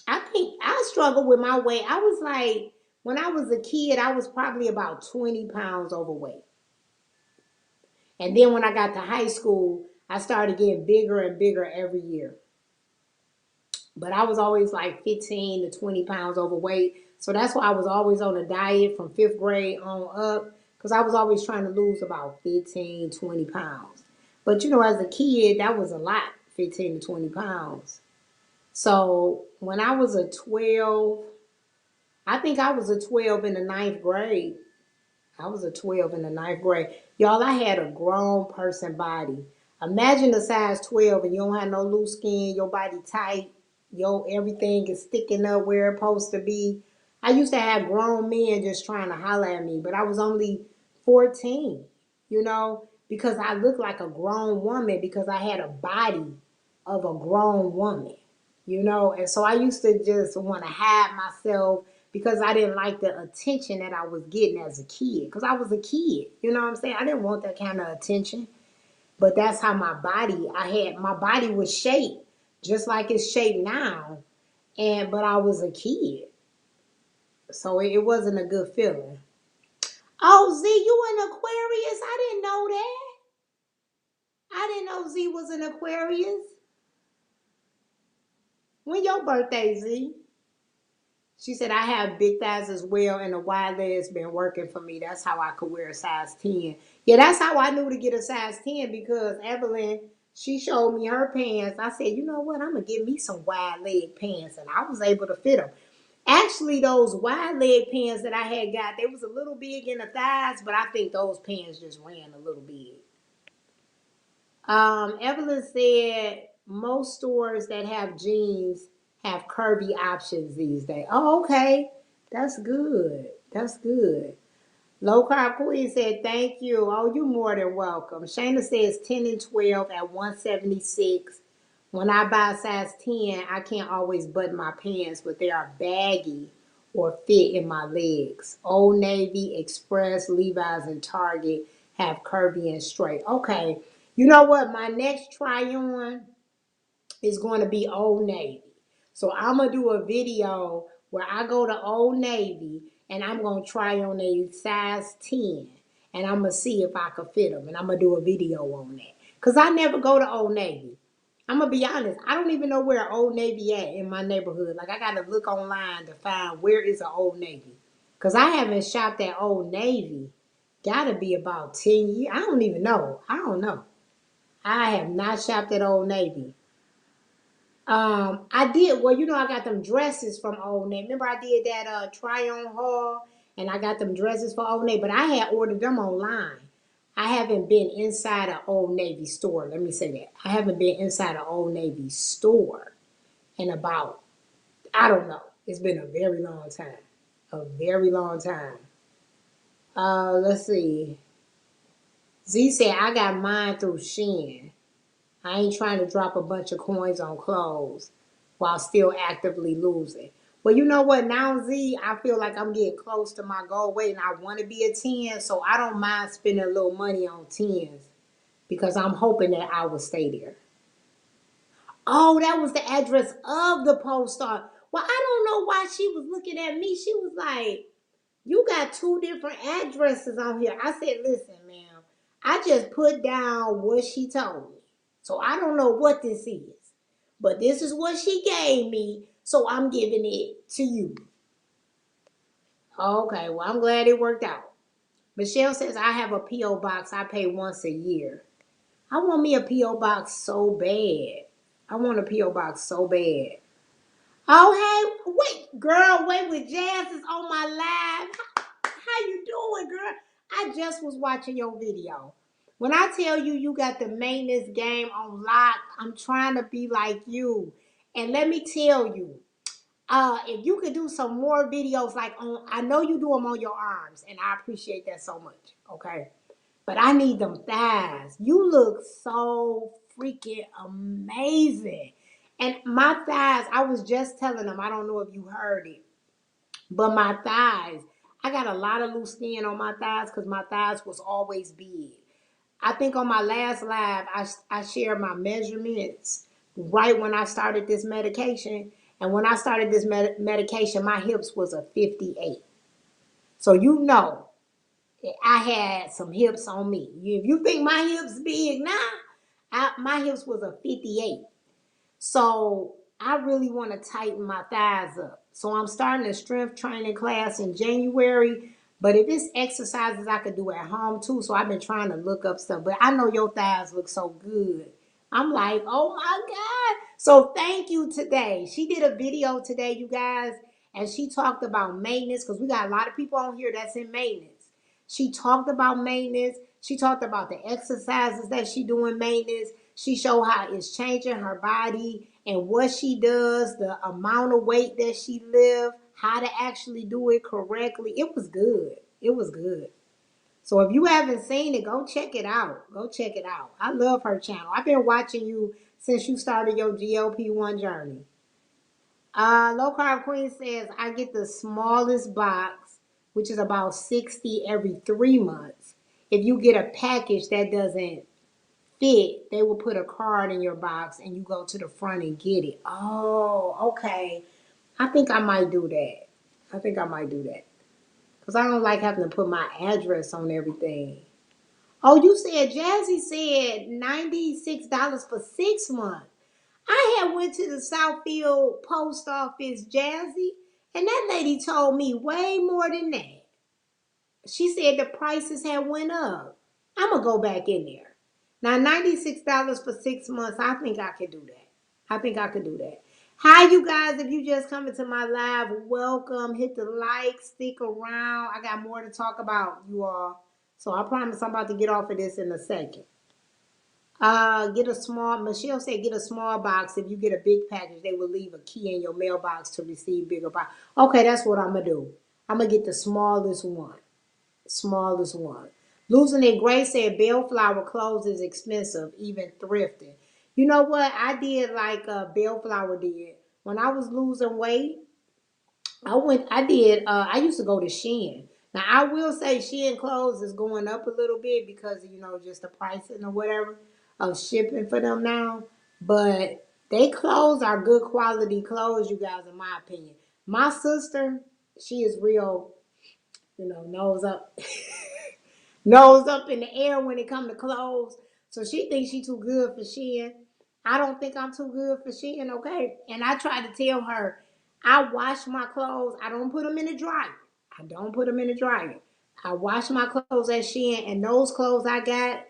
I think I struggled with my weight. I was like, when I was a kid, I was probably about 20 pounds overweight. And then when I got to high school, I started getting bigger and bigger every year. But I was always like 15 to 20 pounds overweight. So that's why I was always on a diet from fifth grade on up. Because I was always trying to lose about 15, 20 pounds. But as a kid, that was a lot, 15 to 20 pounds. So when I was a 12, I think I was a 12 in the ninth grade. I was a 12 in the ninth grade. Y'all, I had a grown person body. Imagine a size 12 and you don't have no loose skin, your body tight, your everything is sticking up where it's supposed to be. I used to have grown men just trying to holler at me, but I was only 14, because I looked like a grown woman because I had a body of a grown woman. And so I used to just want to hide myself because I didn't like the attention that I was getting as a kid. Because I was a kid, you know what I'm saying? I didn't want that kind of attention. But that's how my body was shaped just like it's shaped now. But I was a kid. So it wasn't a good feeling. Oh, Z, you an Aquarius? I didn't know that. I didn't know Z was an Aquarius. When your birthday, Z? She said, I have big thighs as well, and the wide leg's been working for me. That's how I could wear a size 10. Yeah, that's how I knew to get a size 10 because Evelyn, she showed me her pants. I said, you know what? I'm going to get me some wide leg pants, and I was able to fit them. Actually, those wide leg pants that I had got, they was a little big in the thighs, but I think those pants just ran a little big. Evelyn said most stores that have jeans have curvy options these days. Oh, okay. That's good. That's good. Low Carb Queen said, thank you. Oh, you're more than welcome. Shayna says 10 and 12 at 176. When I buy size 10, I can't always button my pants, but they are baggy or fit in my legs. Old Navy, Express, Levi's, and Target have curvy and straight. Okay. You know what? My next try on is going to be Old Navy. So I'm going to do a video where I go to Old Navy and I'm going to try on a size 10 and I'm going to see if I can fit them. And I'm going to do a video on that. Because I never go to Old Navy. I'm going to be honest. I don't even know where Old Navy at in my neighborhood. Like I got to look online to find where is an Old Navy. Because I haven't shopped at Old Navy. Got to be about 10 years. I don't even know. I don't know. I have not shopped at Old Navy. I did. Well, I got them dresses from Old Navy. Remember, I did that try on haul, and I got them dresses for Old Navy. But I had ordered them online. I haven't been inside an Old Navy store. Let me say that I haven't been inside an Old Navy store in about, I don't know. It's been a very long time. A very long time. Let's see. Z said I got mine through Shein. I ain't trying to drop a bunch of coins on clothes while still actively losing. Well, you know what? Now, Z, I feel like I'm getting close to my goal weight and I want to be a 10, so I don't mind spending a little money on 10s because I'm hoping that I will stay there. Oh, that was the address of the post office. Well, I don't know why she was looking at me. She was like, you got two different addresses on here. I said, listen, ma'am, I just put down what she told me. So I don't know what this is, but this is what she gave me, so I'm giving it to you. Okay, well, I'm glad it worked out. Michelle says, I have a P.O. box I pay once a year. I want me a P.O. box so bad. I want a P.O. box so bad. Oh, hey, wait, girl, wait with Jazz is on my live. How you doing, girl? I just was watching your video. When I tell you you got the maintenance game on lock, I'm trying to be like you. And let me tell you, if you could do some more videos like on, I know you do them on your arms, and I appreciate that so much. Okay, but I need them thighs. You look so freaking amazing. And my thighs, I was just telling them, I don't know if you heard it, but my thighs, I got a lot of loose skin on my thighs because my thighs was always big. I think on my last live, I shared my measurements right when I started this medication. And when I started this medication, my hips was a 58. So you know, I had some hips on me. If you think my hips big now, my hips was a 58. So I really want to tighten my thighs up. So I'm starting a strength training class in January. But if it's exercises I could do at home too, so I've been trying to look up stuff. But I know your thighs look so good. I'm like, oh my God. So thank you today. She did a video today, you guys, and she talked about maintenance because we got a lot of people on here that's in maintenance. She talked about maintenance. She talked about the exercises that she do in maintenance. She showed how it's changing her body and what she does, the amount of weight that she lift, how to actually do it correctly. It was good. It was good. So if you haven't seen it, go check it out. Go check it out. I love her channel. I've been watching you since you started your GLP1 journey. Low Carb Queen says, I get the smallest box, which is about 60 every 3 months. If you get a package that doesn't fit, they will put a card in your box and you go to the front and get it. Oh, okay. I think I might do that. I think I might do that. Because I don't like having to put my address on everything. Oh, you said Jazzy said $96 for 6 months. I had went to the Southfield post office, Jazzy, and that lady told me way more than that. She said the prices had went up. I'm gonna go back in there. Now $96 for 6 months. I think I could do that. I think I could do that. Hi, you guys. If you just coming to my live, welcome. Hit the like, stick around. I got more to talk about, you all. So I promise I'm about to get off of this in a second. Get a small, Michelle said get a small box. If you get a big package, they will leave a key in your mailbox to receive bigger box. Okay, that's what I'm gonna do. I'm gonna get the smallest one. Smallest one. Losing it, Grace said bellflower clothes is expensive, even thrifting. You know what? I did like bellflower did. When I was losing weight, I used to go to Shein. Now I will say Shein clothes is going up a little bit because just the pricing or whatever of shipping for them now. But they clothes are good quality clothes, you guys, in my opinion. My sister, she is real, nose up. Nose up in the air when it come to clothes. So she thinks she too good for Shein. I don't think I'm too good for Shein, okay? And I try to tell her, I wash my clothes. I don't put them in the dryer. I don't put them in the dryer. I wash my clothes at Shein, and those clothes I got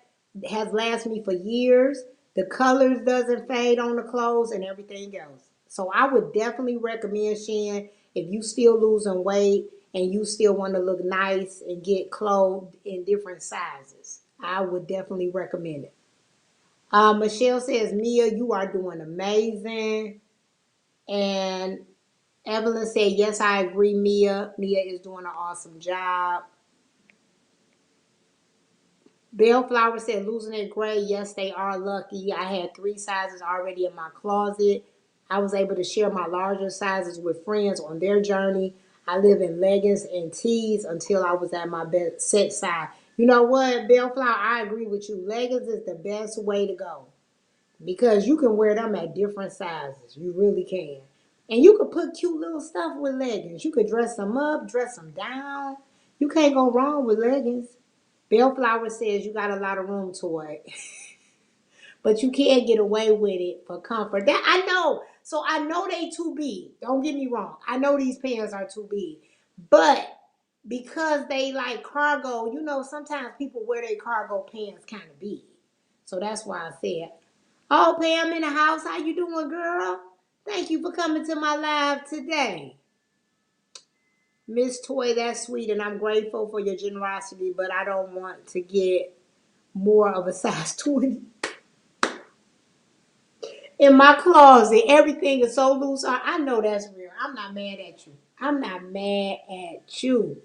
has lasted me for years. The colors doesn't fade on the clothes and everything else. So I would definitely recommend Shein if you still losing weight and you still want to look nice and get clothed in different sizes. I would definitely recommend it. Michelle says, Mia, you are doing amazing. And Evelyn said, yes, I agree, Mia. Mia is doing an awesome job. Bellflower said, losing it gray. Yes, they are lucky. I had 3 sizes already in my closet. I was able to share my larger sizes with friends on their journey. I live in leggings and tees until I was at my best set size. You know what, Bellflower? I agree with you. Leggings is the best way to go because you can wear them at different sizes. You really can. And you could put cute little stuff with leggings. You could dress them up, dress them down. You can't go wrong with leggings. Bellflower says you got a lot of room, toy. But you can't get away with it for comfort. That I know. So I know they too big. Don't get me wrong. I know these pants are too big. But because they like cargo, sometimes people wear their cargo pants kind of big. So that's why I said, "Oh, Pam in the house. How you doing, girl? Thank you for coming to my live today." Miss Toy, that's sweet, and I'm grateful for your generosity, but I don't want to get more of a size 20 in my closet. Everything is so loose. I know that's real. I'm not mad at you. I'm not mad at you.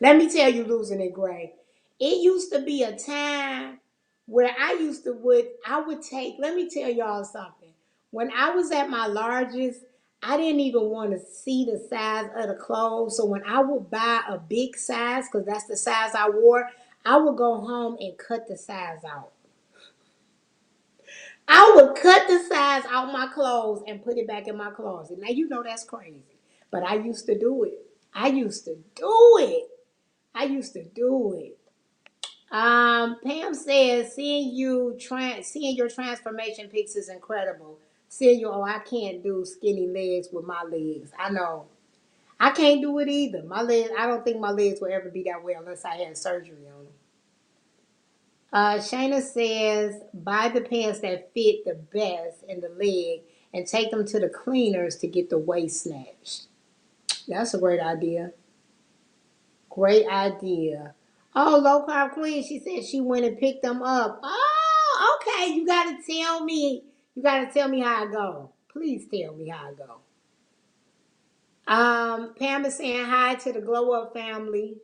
Let me tell you, losing it, Gray. It used to be a time where I would take. Let me tell y'all something. When I was at my largest, I didn't even want to see the size of the clothes. So when I would buy a big size, because that's the size I wore, I would go home and cut the size out. I would cut the size out my clothes and put it back in my closet. Now you know that's crazy, but I used to do it. I used to do it. I used to do it. Pam says seeing your transformation pics is incredible. Seeing you, oh, I can't do skinny legs with my legs. I know. I can't do it either. My legs, I don't think my legs will ever be that way unless I had surgery on them. Shayna says, buy the pants that fit the best in the leg and take them to the cleaners to get the waist snatched. That's a great idea. Great idea. Oh, low carb queen, she said she went and picked them up. Oh, okay. You gotta tell me. You gotta tell me how I go. Please tell me how I go. Pam is saying hi to the Glow Up family.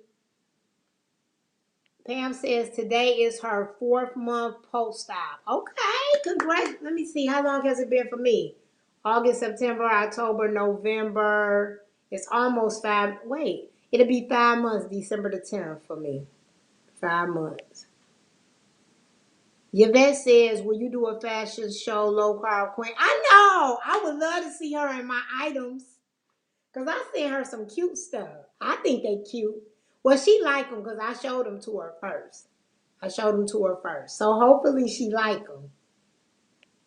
Pam says today is her 4th month post-op. Okay, congrats. Let me see. How long has it been for me? August, September, October, November. It's almost 5. Wait, it'll be 5 months, December the 10th for me. 5 months. Yvette says, will you do a fashion show, low carb queen? I know. I would love to see her in my items. Because I sent her some cute stuff. I think they cute. Well, she liked them because I showed them to her first. So hopefully she like them.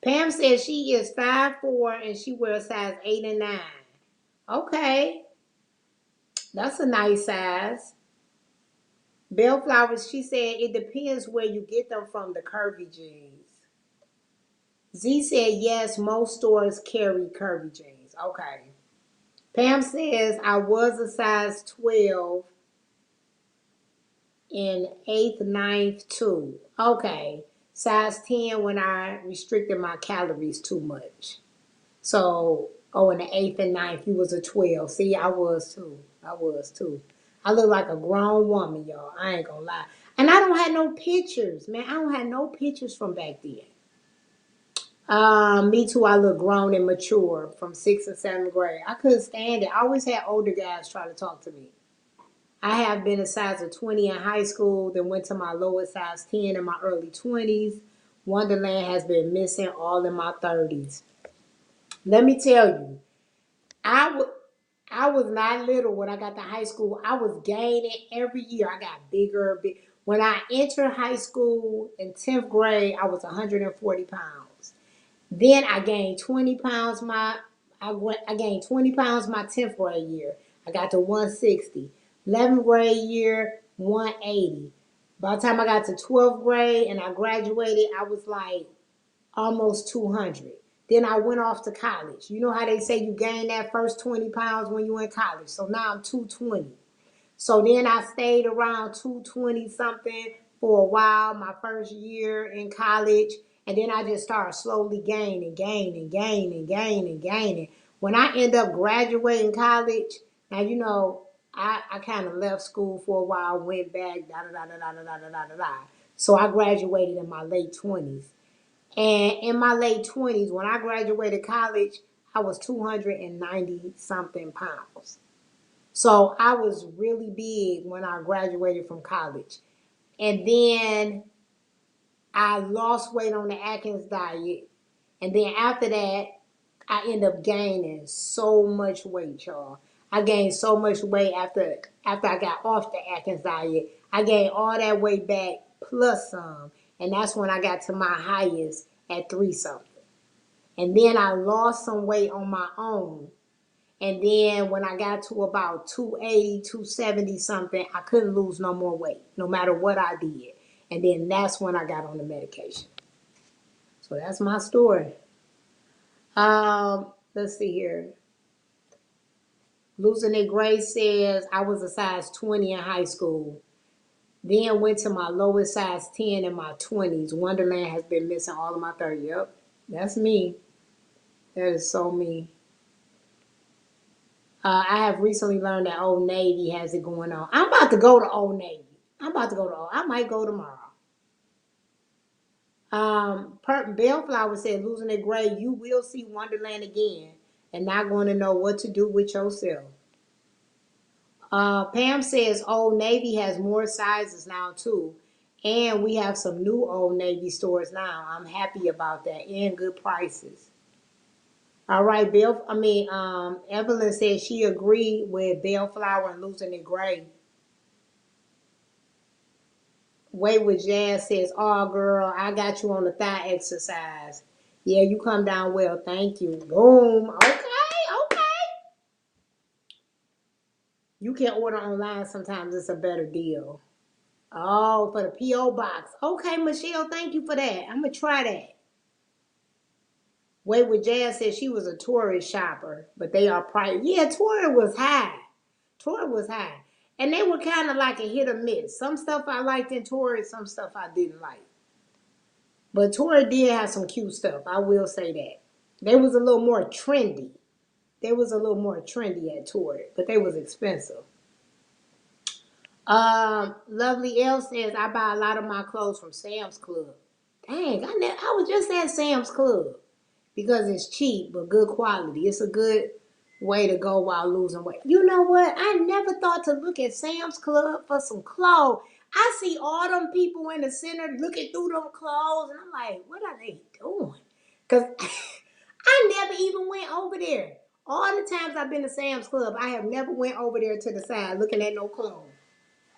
Pam says she is 5'4" and she wears size 8 and 9. Okay. That's a nice size. Bellflowers, she said it depends where you get them from, the curvy jeans. Z said yes, most stores carry curvy jeans. Okay. Pam says I was a size 12 in 8th, ninth too. Okay. Size 10 when I restricted my calories too much. So, oh, in the 8th and ninth, you was a 12. See, I was too. I look like a grown woman, y'all. I ain't gonna lie. And I don't have no pictures, man. I don't have no pictures from back then. Me too. I look grown and mature from 6th and 7th grade. I couldn't stand it. I always had older guys try to talk to me. I have been a size of 20 in high school, then went to my lowest size 10 in my early 20s. Wonderland has been missing all in my 30s. Let me tell you, I was I was not little when I got to high school. I was gaining every year. I got bigger. When I entered high school in 10th grade, I was 140 pounds. Then I gained 20 pounds I gained 20 pounds my 10th grade year. I got to 160. 11th grade year, 180. By the time I got to 12th grade and I graduated, I was like almost 200. Then I went off to college. You know how they say you gain that first 20 pounds when you're in college. So now I'm 220. So then I stayed around 220 something for a while, my first year in college. And then I just started slowly gaining. When I end up graduating college, now I kind of left school for a while, went back, da da da da da da da da da da. So I graduated in my late 20s. And in my late 20s, when I graduated college, I was 290 something pounds. So I was really big when I graduated from college. And then I lost weight on the Atkins diet. And then after that, I ended up gaining so much weight, y'all. I gained so much weight after I got off the Atkins diet. I gained all that weight back plus some. And that's when I got to my highest at 3 something. And then I lost some weight on my own. And then when I got to about 280, 270 something, I couldn't lose no more weight, no matter what I did. And then that's when I got on the medication. So that's my story. Let's see here. Losing It Grace says I was a size 20 in high school. Then went to my lowest size 10 in my 20s. Wonderland has been missing all of my 30. Yep, that's me. That is so me. I have recently learned that Old Navy has it going on. I'm about to go to Old Navy. I might go tomorrow. Bellflower said, losing it gray, you will see Wonderland again and not going to know what to do with yourself. Pam says Old Navy has more sizes now too. And we have some new Old Navy stores now. I'm happy about that and good prices. All right, Evelyn said she agreed with Bellflower and losing it gray. Wayward Jazz says, oh girl, I got you on the thigh exercise. Yeah, you come down well. Thank you. Boom. Okay. You can order online sometimes. It's a better deal. Oh, for the P.O. box. Okay, Michelle, thank you for that. I'm going to try that. Wayward Jazz said she was a tourist shopper, but they are private. Yeah, tourist was high. And they were kind of like a hit or miss. Some stuff I liked in tourist, some stuff I didn't like. But Tori did have some cute stuff. I will say that. They was a little more trendy. At Tori, but they was expensive. Lovely L says, I buy a lot of my clothes from Sam's Club. Dang, I was just at Sam's Club because it's cheap but good quality. It's a good way to go while losing weight. You know what? I never thought to look at Sam's Club for some clothes. I see all them people in the center looking through them clothes, and I'm like, what are they doing? Because I never even went over there. All the times I've been to Sam's Club, I have never went over there to the side looking at no clothes.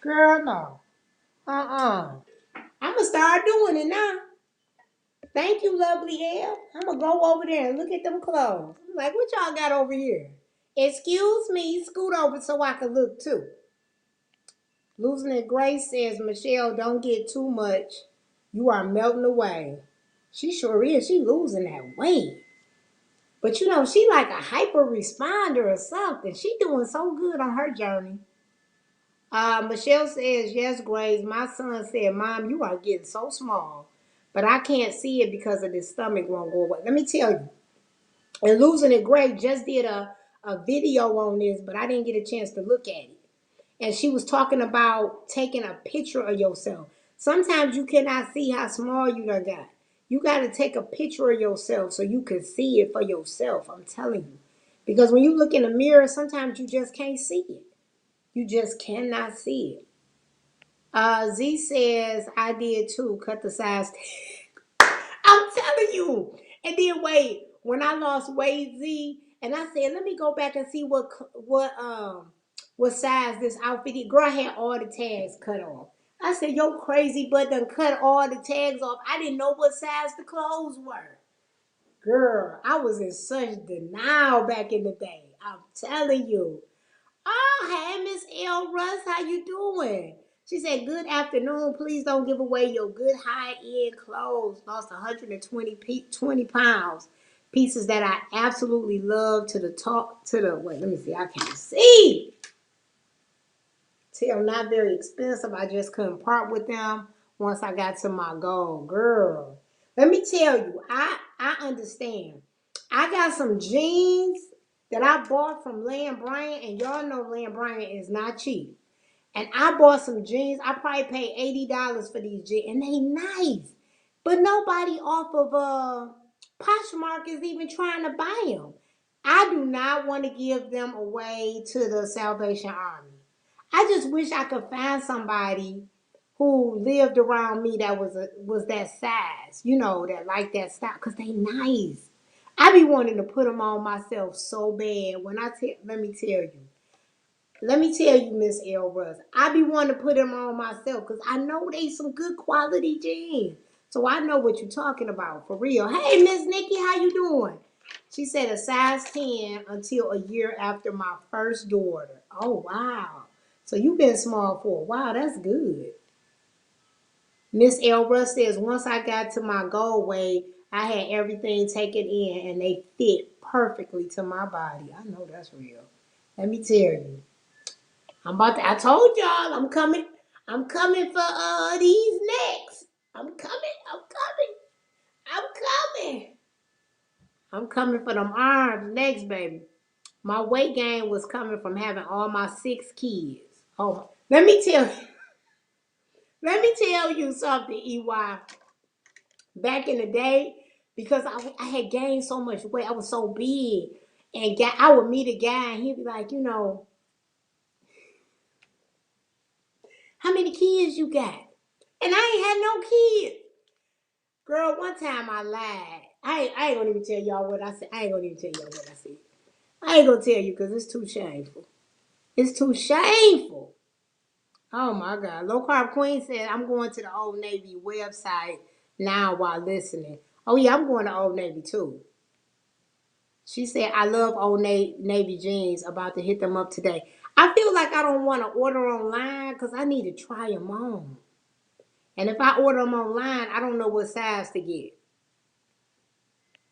Girl, no. I'm going to start doing it now. Thank you, lovely L. I'm going to go over there and look at them clothes. I'm like, what y'all got over here? Excuse me, scoot over so I can look too. Losing It Grace says, Michelle, don't get too much. You are melting away. She sure is. She losing that weight. But you know, she like a hyper responder or something. She doing so good on her journey. Michelle says, yes, Grace. My son said, Mom, you are getting so small. But I can't see it because of this stomach won't go away. Let me tell you. And Losing It Grace just did a video on this, but I didn't get a chance to look at it. And she was talking about taking a picture of yourself. Sometimes you cannot see how small you done got. You got to take a picture of yourself so you can see it for yourself. I'm telling you. Because when you look in the mirror, sometimes you just can't see it. You just cannot see it. Z says, I did too. Cut the size. I'm telling you. And then wait, when I lost weight, Z, and I said, let me go back and see what size this outfit is. Girl, I had all the tags cut off. I said, yo, crazy butt done cut all the tags off. I didn't know what size the clothes were. Girl, I was in such denial back in the day. I'm telling you. Oh, hey, Miss L. Russ, how you doing? She said, good afternoon. Please don't give away your good high-end clothes. Lost 120 pounds. Pieces that I absolutely love wait, let me see. I can't see. Till not very expensive. I just couldn't part with them once I got to my goal. Girl, let me tell you, I understand. I got some jeans that I bought from Land Bryant, and y'all know Land Bryant is not cheap. And I bought some jeans. I probably paid $80 for these jeans, and they nice. But nobody off of Poshmark is even trying to buy them. I do not want to give them away to the Salvation Army. I just wish I could find somebody who lived around me that was that size, that like that style, because they nice. I be wanting to put them on myself so bad. Let me tell you, Miss L. Russ, I be wanting to put them on myself because I know they some good quality jeans. So I know what you're talking about, for real. Hey, Miss Nikki, how you doing? She said a size 10 until a year after my first daughter. Oh, wow. So you've been small for a while. That's good. Miss Elbra says, once I got to my goal weight, I had everything taken in and they fit perfectly to my body. I know that's real. Let me tell you. I told y'all I'm coming for these necks. I'm coming, I'm coming. I'm coming for them arms next, baby. My weight gain was coming from having all my 6 kids. Oh, let me tell you something, EY. Back in the day, because I had gained so much weight, I was so big, and I would meet a guy, and he'd be like, how many kids you got? And I ain't had no kids. Girl, one time I lied. I ain't gonna even tell y'all what I said. I ain't gonna even tell y'all what I said. I ain't gonna tell you because it's too shameful. It's too shameful. Oh my God. Low Carb Queen said, I'm going to the Old Navy website now while listening. Oh yeah, I'm going to Old Navy too. She said, I love Old Navy jeans. About to hit them up today. I feel like I don't want to order online because I need to try them on. And if I order them online, I don't know what size to get.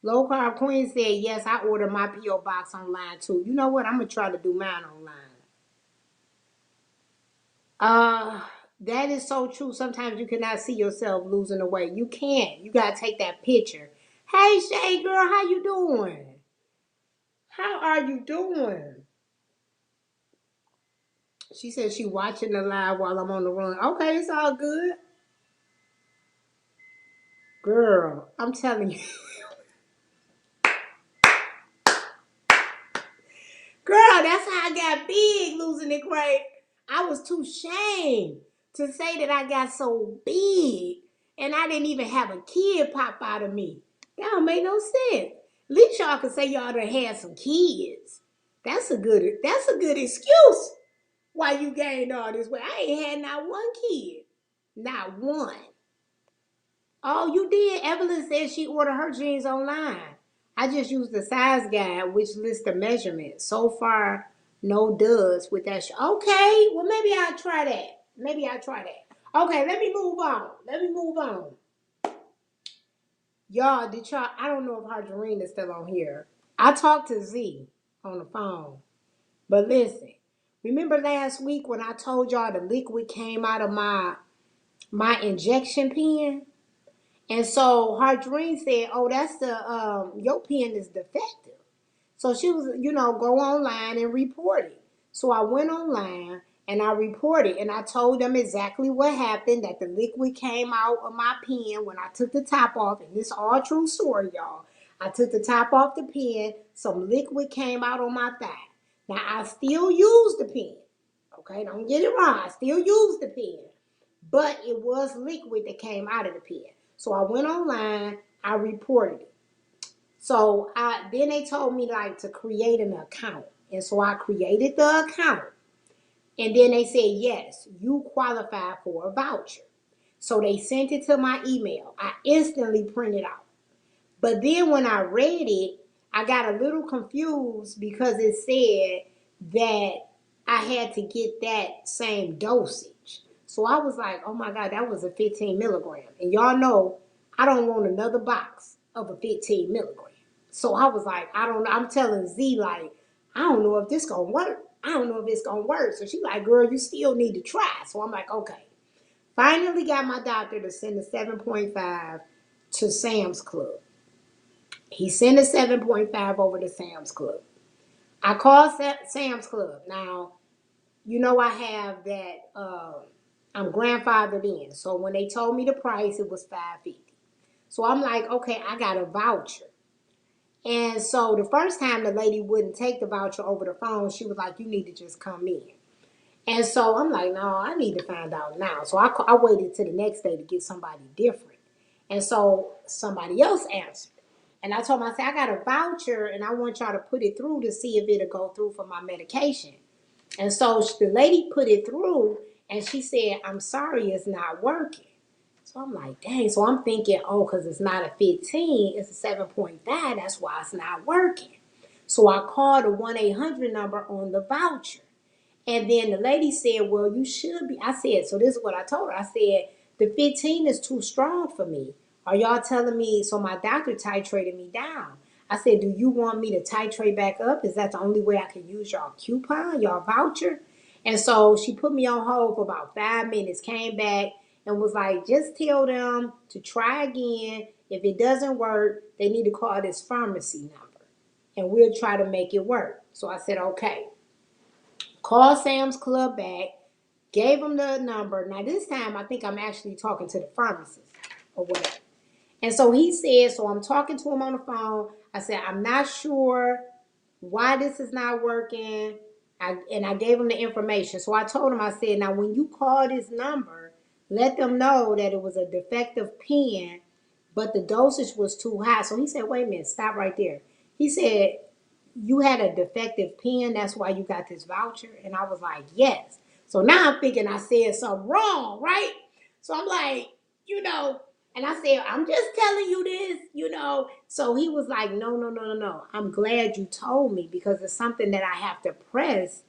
Low Carb Queen said, yes, I order my P.O. box online too. You know what? I'm going to try to do mine online. That is so true. Sometimes you cannot see yourself losing the weight. You can't. You got to take that picture. Hey, Shay girl, how you doing? How are you doing? She said she watching the live while I'm on the run. Okay, it's all good. Girl, I'm telling you. Girl, that's how I got big losing it weight. I was too ashamed to say that I got so big and I didn't even have a kid pop out of me. That don't make no sense. At least y'all can say y'all done had some kids. That's a good excuse why you gained all this weight. I ain't had not one kid. Not one. Oh, you did. Evelyn said she ordered her jeans online. I just used the size guide, which lists the measurements. So far, no duds with that. Okay, well, maybe I'll try that. Okay, let me move on. Y'all, I don't know if Harjarine is still on here. I talked to Z on the phone. But listen, remember last week when I told y'all the liquid came out of my injection pen? And so Hardrine said, oh, that's your pen is defective. So she was, go online and report it. So I went online and I reported and I told them exactly what happened, that the liquid came out of my pen when I took the top off. And this is all true story, y'all. I took the top off the pen. Some liquid came out on my thigh. Now, I still use the pen. Okay, don't get it wrong. I still use the pen. But it was liquid that came out of the pen. So I went online, I reported it. So then they told me to create an account. And so I created the account. And then they said, yes, you qualify for a voucher. So they sent it to my email. I instantly printed out. But then when I read it, I got a little confused because it said that I had to get that same dosage. So I was like, oh my God, that was a 15 milligram. And y'all know I don't want another box of a 15 milligram. So I was like, I don't know. I'm telling Z, I don't know if this gonna work. I don't know if it's gonna work. So she's like, girl, you still need to try. So I'm like, okay. Finally got my doctor to send a 7.5 to Sam's Club. He sent a 7.5 over to Sam's Club. I called Sam's Club. Now, I have that, I'm grandfathered in. So when they told me the price, it was $5.50. So I'm like, okay, I got a voucher. And so the first time the lady wouldn't take the voucher over the phone, she was like, you need to just come in. And so I'm like, no, I need to find out now. So I waited till the next day to get somebody different. And so somebody else answered. And I told them, I said, I got a voucher and I want y'all to put it through to see if it'll go through for my medication. And so the lady put it through and she said, I'm sorry, it's not working. So I'm like, dang. So I'm thinking, oh, because it's not a 15, it's a 7.5. That's why it's not working. So I called the 1-800 number on the voucher. And then the lady said, well, you should be. I said, so this is what I told her. I said, the 15 is too strong for me. Are y'all telling me? So my doctor titrated me down. I said, do you want me to titrate back up? Is that the only way I can use y'all coupon, y'all voucher? And so she put me on hold for about 5 minutes, came back and was like, just tell them to try again. If it doesn't work, they need to call this pharmacy number and we'll try to make it work. So I said, okay. Call Sam's Club back, gave him the number. Now this time I think I'm actually talking to the pharmacist or whatever. And so he said, so I'm talking to him on the phone. I said, I'm not sure why this is not working. I gave him the information. So I told him, I said, now when you call this number, let them know that it was a defective pen, but the dosage was too high. So he said, wait a minute, stop right there. He said, you had a defective pen, that's why you got this voucher? And I was like, yes. So now I'm thinking I said something wrong, right? So I'm like, and I said, I'm just telling you this. So he was like, no, no, no, no, no. I'm glad you told me because it's something that I have to press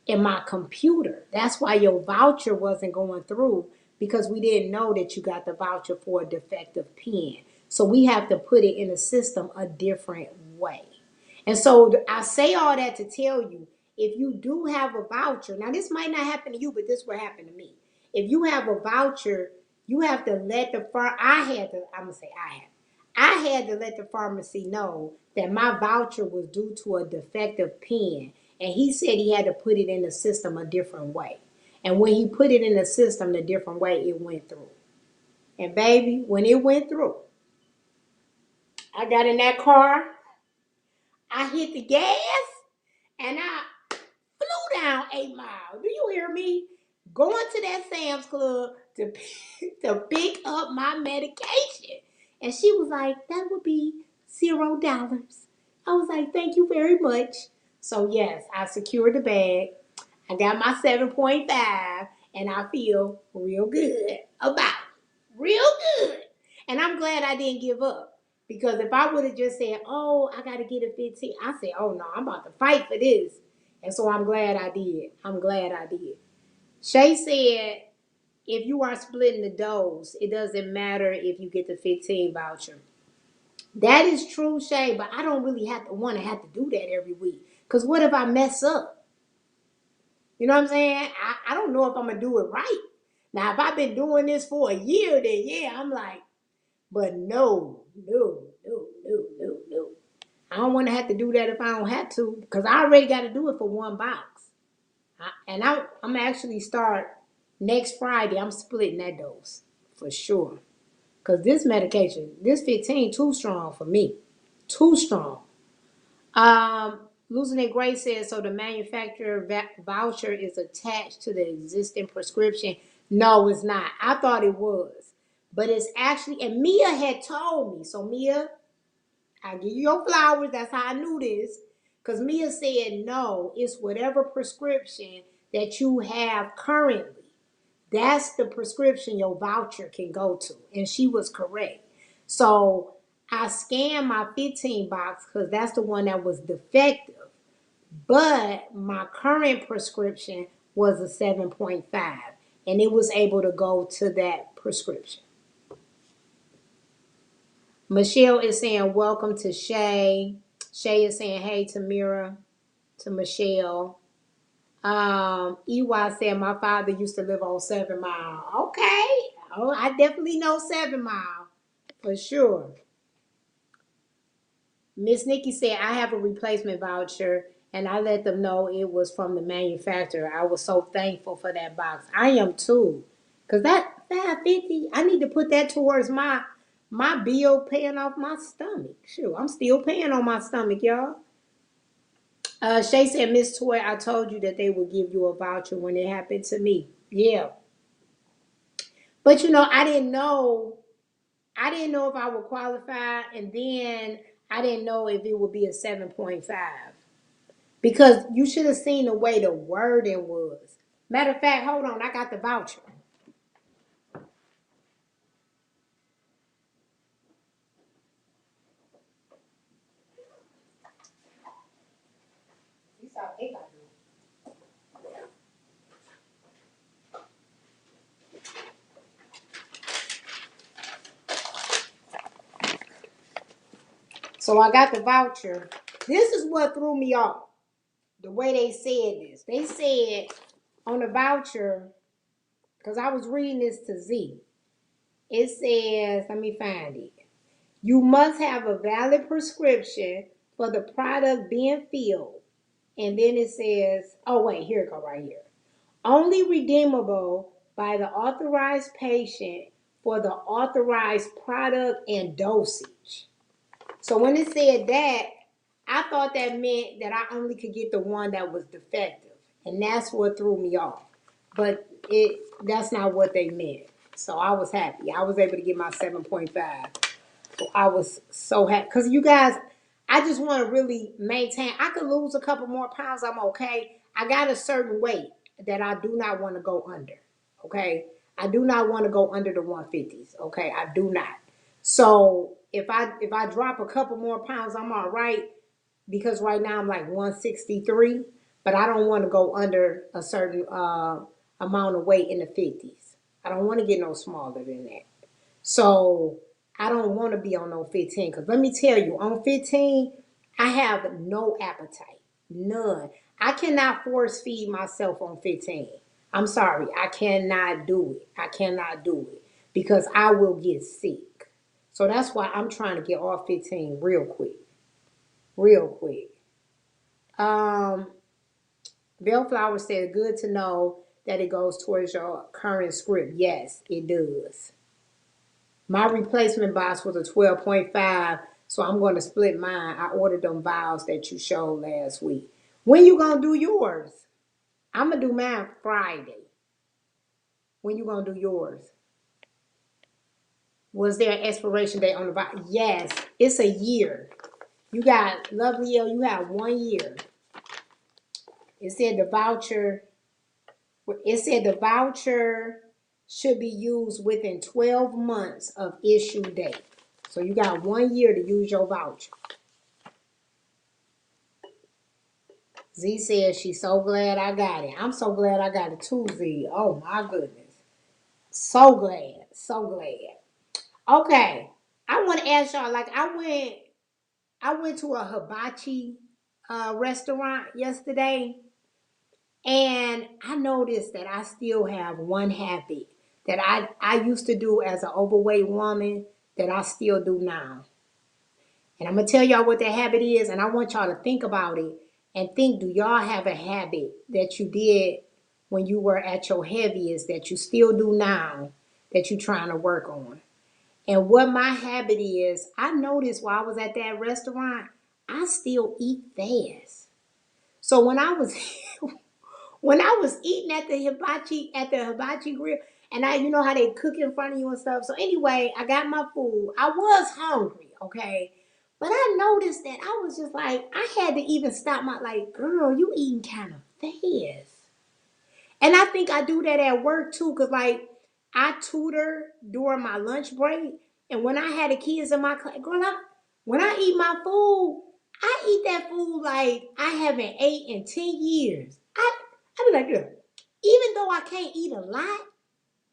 in my computer. That's why your voucher wasn't going through because we didn't know that you got the voucher for a defective pen. So we have to put it in the system a different way. And so I say all that to tell you, if you do have a voucher, now this might not happen to you, but this will happen to me. If you have a voucher, you have to let I had to let the pharmacy know that my voucher was due to a defective pen. And he said he had to put it in the system a different way. And when he put it in the system a different way, it went through. And baby, when it went through, I got in that car, I hit the gas, and I flew down 8 miles. Do you hear me? Going to that Sam's Club to pick up my medication. And she was like, that would be $0. I was like, thank you very much. So yes, I secured the bag. I got my 7.5 and I feel real good about it. Real good. And I'm glad I didn't give up. Because if I would have just said, oh, I got to get a 15, I said, oh no, I'm about to fight for this. And so I'm glad I did. I'm glad I did. Shay said, if you are splitting the dose, it doesn't matter if you get the 15 voucher. That is true, Shay, but I don't really have to do that every week. Because what if I mess up? You know what I'm saying? I don't know if I'm going to do it right. Now, if I've been doing this for a year, then yeah, I'm like, but no, no, no, no, no, no. I don't want to have to do that if I don't have to, because I already got to do it for one box. I'm actually start next Friday. I'm splitting that dose for sure. Because this medication, this 15, too strong for me. Too strong. Losing It Gray says, so the manufacturer voucher is attached to the existing prescription. No, it's not. I thought it was. But it's actually, and Mia had told me. So Mia, I give you your flowers. That's how I knew this. Because Mia said, no, it's whatever prescription that you have currently. That's the prescription your voucher can go to. And she was correct. So I scanned my 15 box because that's the one that was defective. But my current prescription was a 7.5. And it was able to go to that prescription. Michelle is saying, welcome to Shay. Shay is saying, hey, Tamira, to Michelle. EY said, my father used to live on 7 Mile. Okay. Oh, I definitely know 7 Mile. For sure. Miss Nikki said, I have a replacement voucher, and I let them know it was from the manufacturer. I was so thankful for that box. I am too. Because that $5.50, I need to put that towards my bill paying off my stomach. Shoot, I'm still paying on my stomach, y'all. Shay said, Miss Toy, I told you that they would give you a voucher when it happened to me. Yeah. But I didn't know. I didn't know if I would qualify, and then I didn't know if it would be a 7.5. Because you should have seen the way the wording was. Matter of fact, hold on, I got the voucher. So I got the voucher. This is what threw me off. The way they said this. They said on the voucher, because I was reading this to Z. It says, let me find it. You must have a valid prescription for the product being filled. And then it says, oh wait, here it go right here. Only redeemable by the authorized patient for the authorized product and dosage. So when it said that, I thought that meant that I only could get the one that was defective. And that's what threw me off. But that's not what they meant. So I was happy. I was able to get my 7.5. I was so happy. Because you guys, I just want to really maintain. I could lose a couple more pounds. I'm okay. I got a certain weight that I do not want to go under. Okay. I do not want to go under the 150s. Okay. I do not. So if I drop a couple more pounds, I'm all right. Because right now I'm like 163. But I don't want to go under a certain amount of weight in the 50s. I don't want to get no smaller than that. So I don't want to be on no 15. Because let me tell you, on 15, I have no appetite. None. I cannot force feed myself on 15. I'm sorry. I cannot do it. I cannot do it. Because I will get sick. So that's why I'm trying to get off 15 real quick. Real quick. Bellflower said, good to know that it goes towards your current script. Yes, it does. My replacement box was a 12.5, so I'm going to split mine. I ordered them vials that you showed last week. When you going to do yours? I'm going to do mine Friday. When you going to do yours? Was there an expiration date on the vial? Yes, it's a year. You got, Lovely L, you have 1 year. It said the voucher should be used within 12 months of issue date. So you got 1 year to use your voucher. Z says she's so glad I got it. I'm so glad I got it too, Z. Oh my goodness. So glad. So glad. Okay. I want to ask y'all, like I went to a hibachi restaurant yesterday, and I noticed that I still have one habit that I used to do as an overweight woman that I still do now. And I'm going to tell y'all what that habit is, and I want y'all to think about it and think, do y'all have a habit that you did when you were at your heaviest that you still do now that you're trying to work on? And what my habit is, I noticed while I was at that restaurant, I still eat fast. So when I was when I was eating at the hibachi grill, and you know how they cook in front of you and stuff. So anyway, I got my food. I was hungry, okay? But I noticed that I was just like, I had to even stop like, girl, you eating kind of fast. And I think I do that at work too, because like I tutor during my lunch break. And when I had the kids in my class, girl, when I eat my food, I eat that food like I haven't ate in 10 years. I be like, look, even though I can't eat a lot,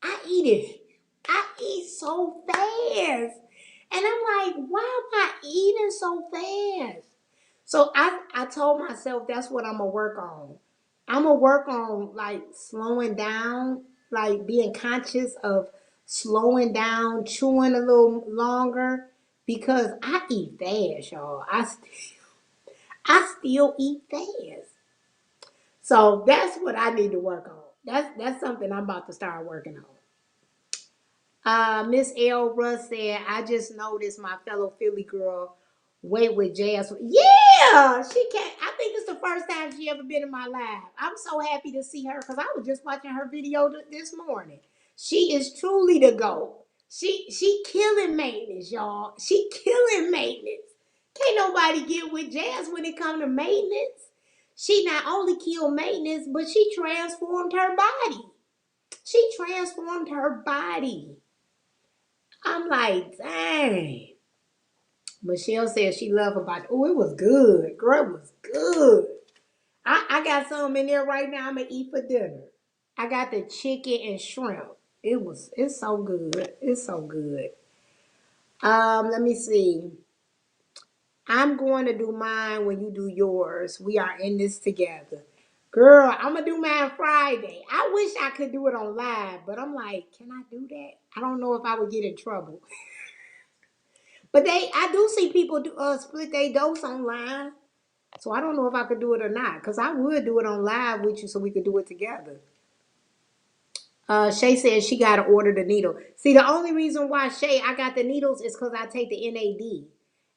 I eat it. I eat so fast. And I'm like, why am I eating so fast? So I told myself that's what I'm going to work on. I'm going to work on like slowing down, like being conscious of slowing down, chewing a little longer, because I eat fast, y'all. I still eat fast. So that's what I need to work on. That's something I'm about to start working on. Miss L. Russ said, I just noticed my fellow Philly girl wait with Jazz. Yeah, she can't. I think it's the first time she ever been in my life. I'm so happy to see her because I was just watching her video this morning. She is truly the GOAT. She killing maintenance, y'all. She killing maintenance. Can't nobody get with Jazz when it comes to maintenance. She not only killed maintenance, but she transformed her body. She transformed her body. I'm like, dang. Michelle said she loved about. Oh, it was good. Girl, it was good. I got some in there right now I'm going to eat for dinner. I got the chicken and shrimp. It's so good. It's so good. Let me see. I'm going to do mine when you do yours. We are in this together. Girl, I'm going to do mine Friday. I wish I could do it on live, but I'm like, can I do that? I don't know if I would get in trouble. But I do see people split their dose online. So I don't know if I could do it or not. Because I would do it on live with you so we could do it together. Shay says she got to order the needle. See, the only reason why, Shay, I got the needles is because I take the NAD.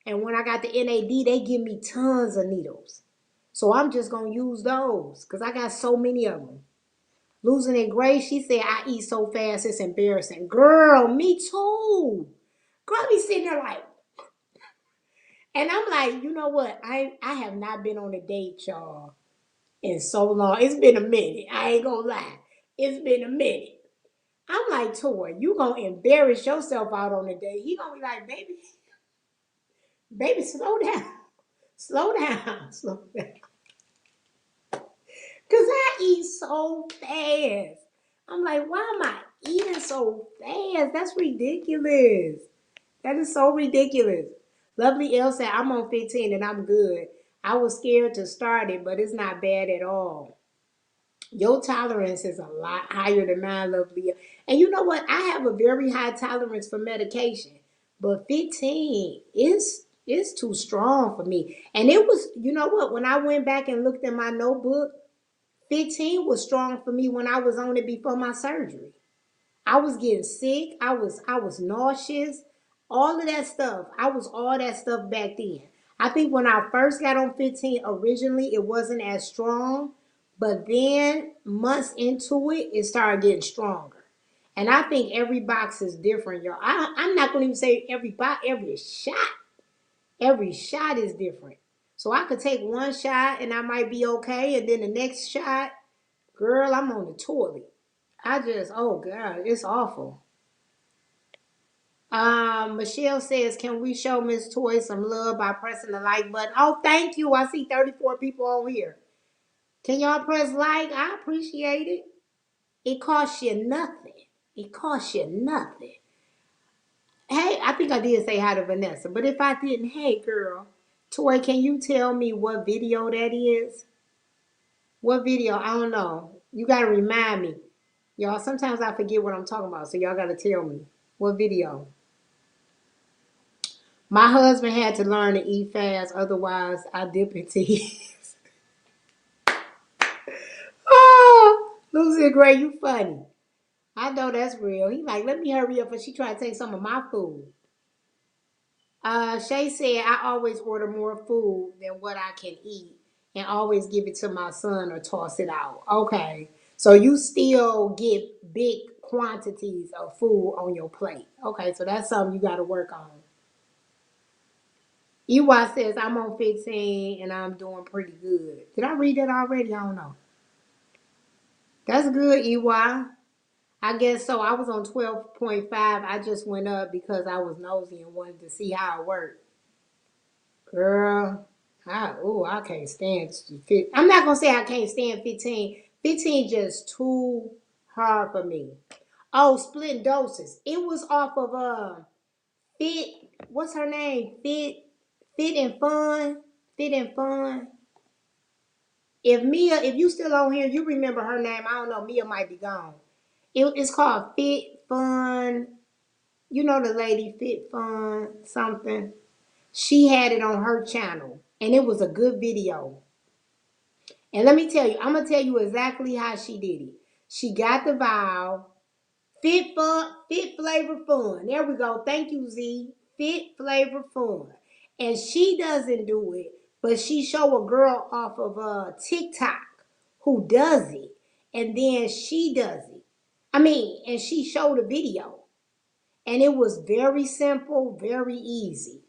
And when I got the NAD, they give me tons of needles. So I'm just going to use those because I got so many of them. Losing it Gray, she said, I eat so fast, it's embarrassing. Girl, me too. Girl, I be sitting there like, and I'm like, you know what? I have not been on a date, y'all, in so long. It's been a minute. I ain't gonna lie. It's been a minute. I'm like, Toy, you gonna embarrass yourself out on a date. He gonna be like, baby, slow down. Slow down. Slow down. Cause I eat so fast. I'm like, why am I eating so fast? That's ridiculous. That is so ridiculous. Lovely L said, I'm on 15 and I'm good. I was scared to start it, but it's not bad at all. Your tolerance is a lot higher than mine, Lovely. And you know what? I have a very high tolerance for medication, but 15 is too strong for me. And it was, you know what? When I went back and looked at my notebook, 15 was strong for me when I was on it before my surgery. I was getting sick. I was nauseous. All of that stuff. I was all that stuff back then. I think when I first got on 15 originally, it wasn't as strong, but then months into it, it started getting stronger. And I think every box is different, y'all. I'm not gonna even say every box, every shot. Every shot is different. So I could take one shot and I might be okay, and then the next shot, girl, I'm on the toilet. Oh God, it's awful. Michelle says, can we show Miss Toy some love by pressing the like button? Oh, thank you. I see 34 people on here. Can y'all press like? I appreciate it. It costs you nothing. It costs you nothing. Hey, I think I did say hi to Vanessa, but if I didn't, hey girl, Toy, can you tell me what video that is? What video? I don't know. You gotta remind me. Y'all, sometimes I forget what I'm talking about, so y'all gotta tell me. What video? My husband had to learn to eat fast, otherwise I dip in tears. Oh, Lucy Gray, you funny. I know that's real. He like, let me hurry up, but she trying to take some of my food. Shay said, I always order more food than what I can eat and always give it to my son or toss it out. Okay. So you still get big quantities of food on your plate. Okay, so that's something you got to work on. EY says, I'm on 15 and I'm doing pretty good. Did I read that already? I don't know. That's good, EY. I guess so. I was on 12.5. I just went up because I was nosy and wanted to see how it worked. Girl, I can't stand 15. I'm not gonna say I can't stand 15. 15 just too hard for me. Oh, split doses. It was off of Fit. What's her name? Fit and Fun. Fit and Fun. If you still on here, you remember her name. I don't know. Mia might be gone. It's called Fit Fun. You know the lady Fit Fun something. She had it on her channel, and it was a good video. And let me tell you, I'm gonna tell you exactly how she did it. She got the vial, fit fun, fit flavor fun. There we go. Thank you, Z. Fit flavor fun. And she doesn't do it, but she show a girl off of TikTok who does it, and then she does it. And she showed a video, and it was very simple, very easy.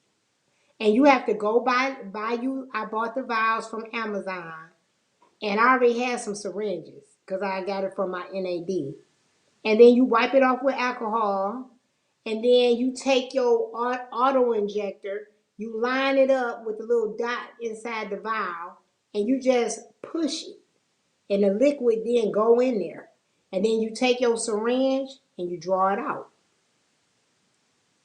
And you have to go buy you. I bought the vials from Amazon. And I already had some syringes because I got it from my NAD. And then you wipe it off with alcohol. And then you take your auto injector, you line it up with the little dot inside the vial, and you just push it. And the liquid then go in there. And then you take your syringe and you draw it out.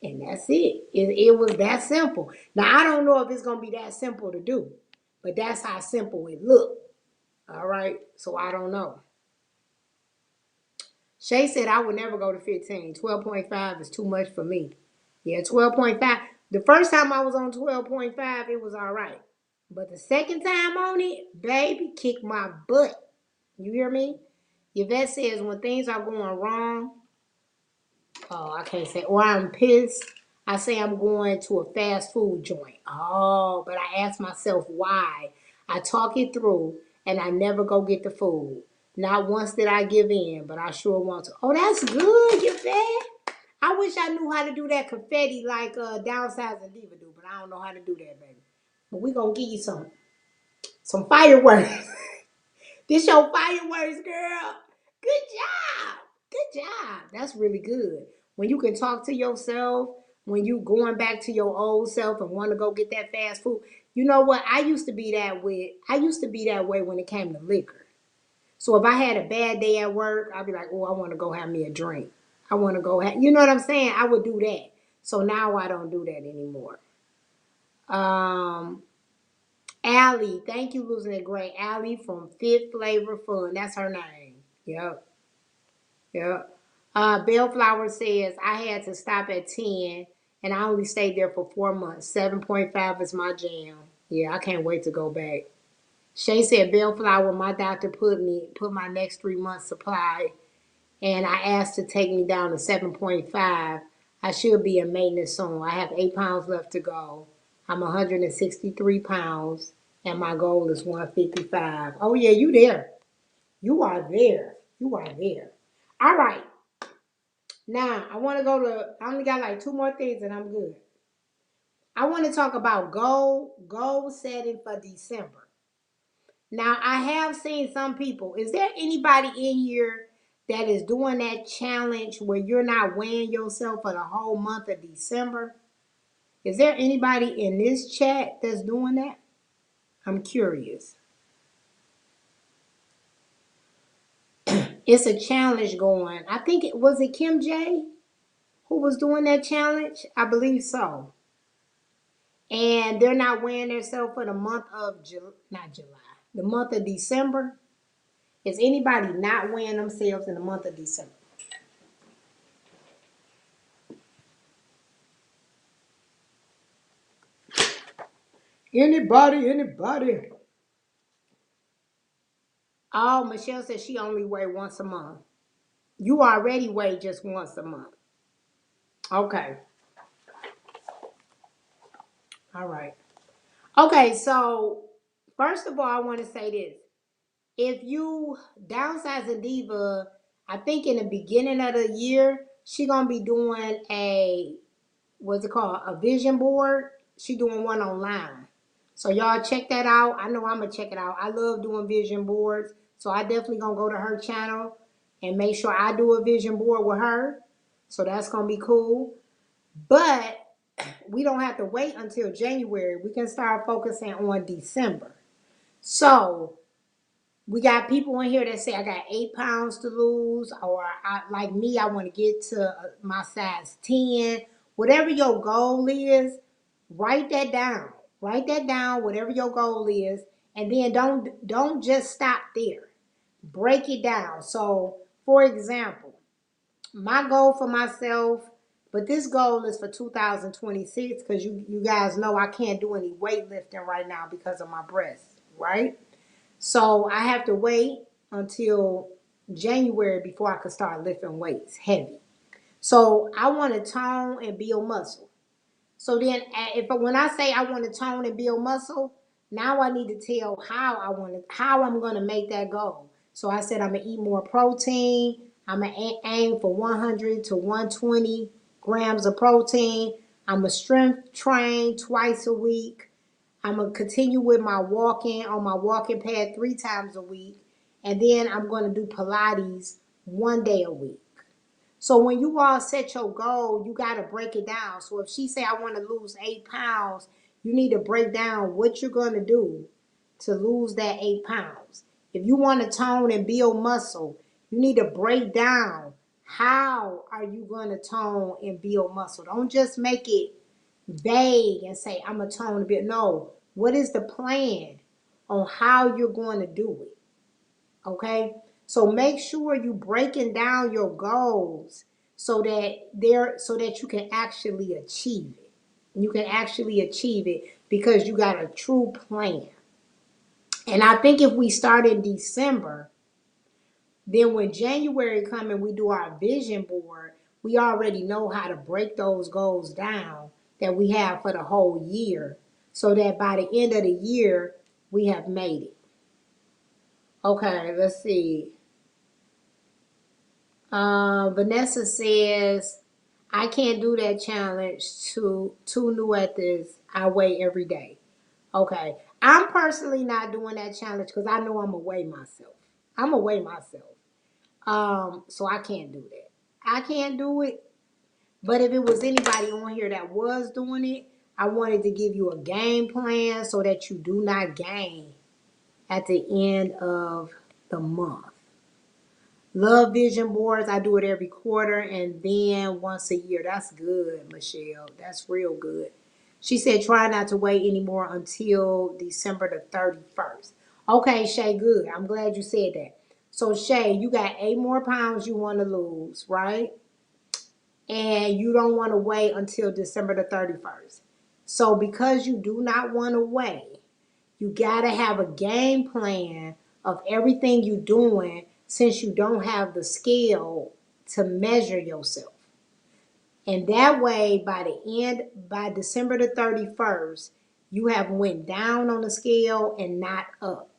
And that's it. It was that simple. Now, I don't know if it's going to be that simple to do, but that's how simple it looked. All right. So I don't know. Shay said I would never go to 15. 12.5 is too much for me. Yeah, 12.5. The first time I was on 12.5, it was all right. But the second time on it, baby, kicked my butt. You hear me? Yvette says when things are going wrong, oh, I can't say, or I'm pissed, I say I'm going to a fast food joint. Oh, but I ask myself why. I talk it through and I never go get the food. Not once did I give in, but I sure want to. Oh, that's good, Yvette. I wish I knew how to do that confetti like Downsizing Diva do, but I don't know how to do that, baby. But we gonna give you some fireworks. This your fireworks, girl. Good job. Good job. That's really good. When you can talk to yourself, when you going back to your old self and want to go get that fast food. You know what? I used to be that way when it came to liquor. So if I had a bad day at work, I'd be like, oh, I want to go have me a drink. I want to go have, you know what I'm saying? I would do that. So now I don't do that anymore. Um, Allie, thank you, losing it great. Allie from Fit Flavor Fun. That's her name. Yep. Yep. Bellflower says, I had to stop at 10 and I only stayed there for 4 months. 7.5 is my jam. Yeah, I can't wait to go back. Shay said, Bellflower, my doctor put my next 3 months supply and I asked to take me down to 7.5. I should be in maintenance soon. I have 8 pounds left to go. I'm 163 pounds and my goal is 155. Oh yeah, you there. You are there. You are there. All right. Now, I only got like two more things and I'm good. I want to talk about goal setting for December. Now, I have seen some people. Is there anybody in here that is doing that challenge where you're not weighing yourself for the whole month of December? Is there anybody in this chat that's doing that? I'm curious. It's a challenge going. I think it was it Kim J who was doing that challenge? I believe so. And they're not weighing themselves for the month of not July, the month of December. Is anybody not weighing themselves in the month of December? Anybody? Oh, Michelle says she only weigh once a month. You already weigh just once a month. Okay. All right. Okay, so first of all, I want to say this. If you downsizing Diva, I think in the beginning of the year, she gonna be doing what's it called? A vision board. She doing one online. So y'all check that out. I know I'm gonna check it out. I love doing vision boards. So I definitely gonna go to her channel and make sure I do a vision board with her. So that's gonna be cool. But we don't have to wait until January. We can start focusing on December. So we got people in here that say I got 8 pounds to lose, or like me, I want to get to my size 10. Whatever your goal is, write that down. Write that down, whatever your goal is, and then don't just stop there. Break it down. So, for example, my goal for myself, but this goal is for 2026 because you guys know I can't do any weightlifting right now because of my breasts, right? So I have to wait until January before I can start lifting weights heavy. So I want to tone and build muscle. So then, if when I say I want to tone and build muscle, now I need to tell how I'm gonna make that goal. So I said I'm gonna eat more protein. I'm gonna aim for 100 to 120 grams of protein. I'm gonna strength train twice a week. I'm gonna continue with my walking on my walking pad 3 times a week, and then I'm gonna do Pilates 1 day a week. So when you all set your goal, you got to break it down. So if she say I want to lose 8 pounds, you need to break down what you're going to do to lose that 8 pounds. If you want to tone and build muscle, you need to break down How are you going to tone and build muscle? Don't just make it vague and say, I'm going to tone a bit. No, what is the plan on how you're going to do it? Okay? So make sure you breaking down your goals so that you can actually achieve it. You can actually achieve it because you got a true plan. And I think if we start in December, then when January comes and we do our vision board, we already know how to break those goals down that we have for the whole year so that by the end of the year, we have made it. Okay, let's see. Vanessa says, I can't do that challenge. Too new at this. I weigh every day. Okay. I'm personally not doing that challenge because I know I'm going to weigh myself. I'm going to weigh myself. So I can't do that. I can't do it. But if it was anybody on here that was doing it, I wanted to give you a game plan so that you do not gain at the end of the month. Love vision boards. I do it every quarter and then once a year. That's good, Michelle. That's real good. She said, try not to wait anymore until December the 31st. Okay, Shay, good. I'm glad you said that. So, Shay, you got 8 more pounds you want to lose, right? And you don't want to wait until December the 31st. So, because you do not want to wait, you got to have a game plan of everything you're doing since you don't have the scale to measure yourself. And that way, by December the 31st, you have went down on the scale and not up.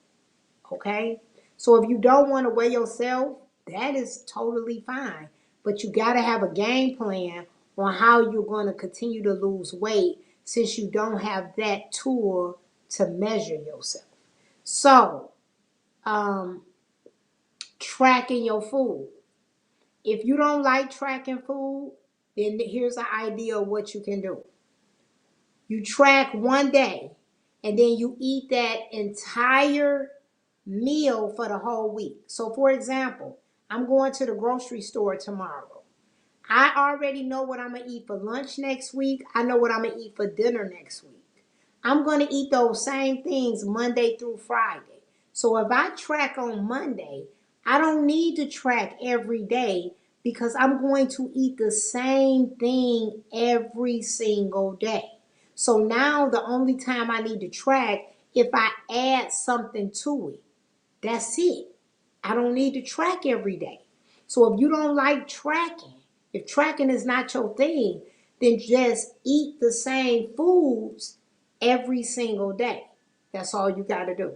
Okay? So if you don't want to weigh yourself, that is totally fine. But you got to have a game plan on how you're going to continue to lose weight since you don't have that tool to measure yourself. So, um, tracking your food. If you don't like tracking food, then here's an idea of what you can do. You track one day and then you eat that entire meal for the whole week. So, for example, I'm going to the grocery store tomorrow. I already know what I'm going to eat for lunch next week. I know what I'm going to eat for dinner next week. I'm going to eat those same things Monday through Friday. So if I track on Monday, I don't need to track every day because I'm going to eat the same thing every single day. So now the only time I need to track if I add something to it. That's it. I don't need to track every day. So if you don't like tracking, if tracking is not your thing, then just eat the same foods every single day. That's all you got to do.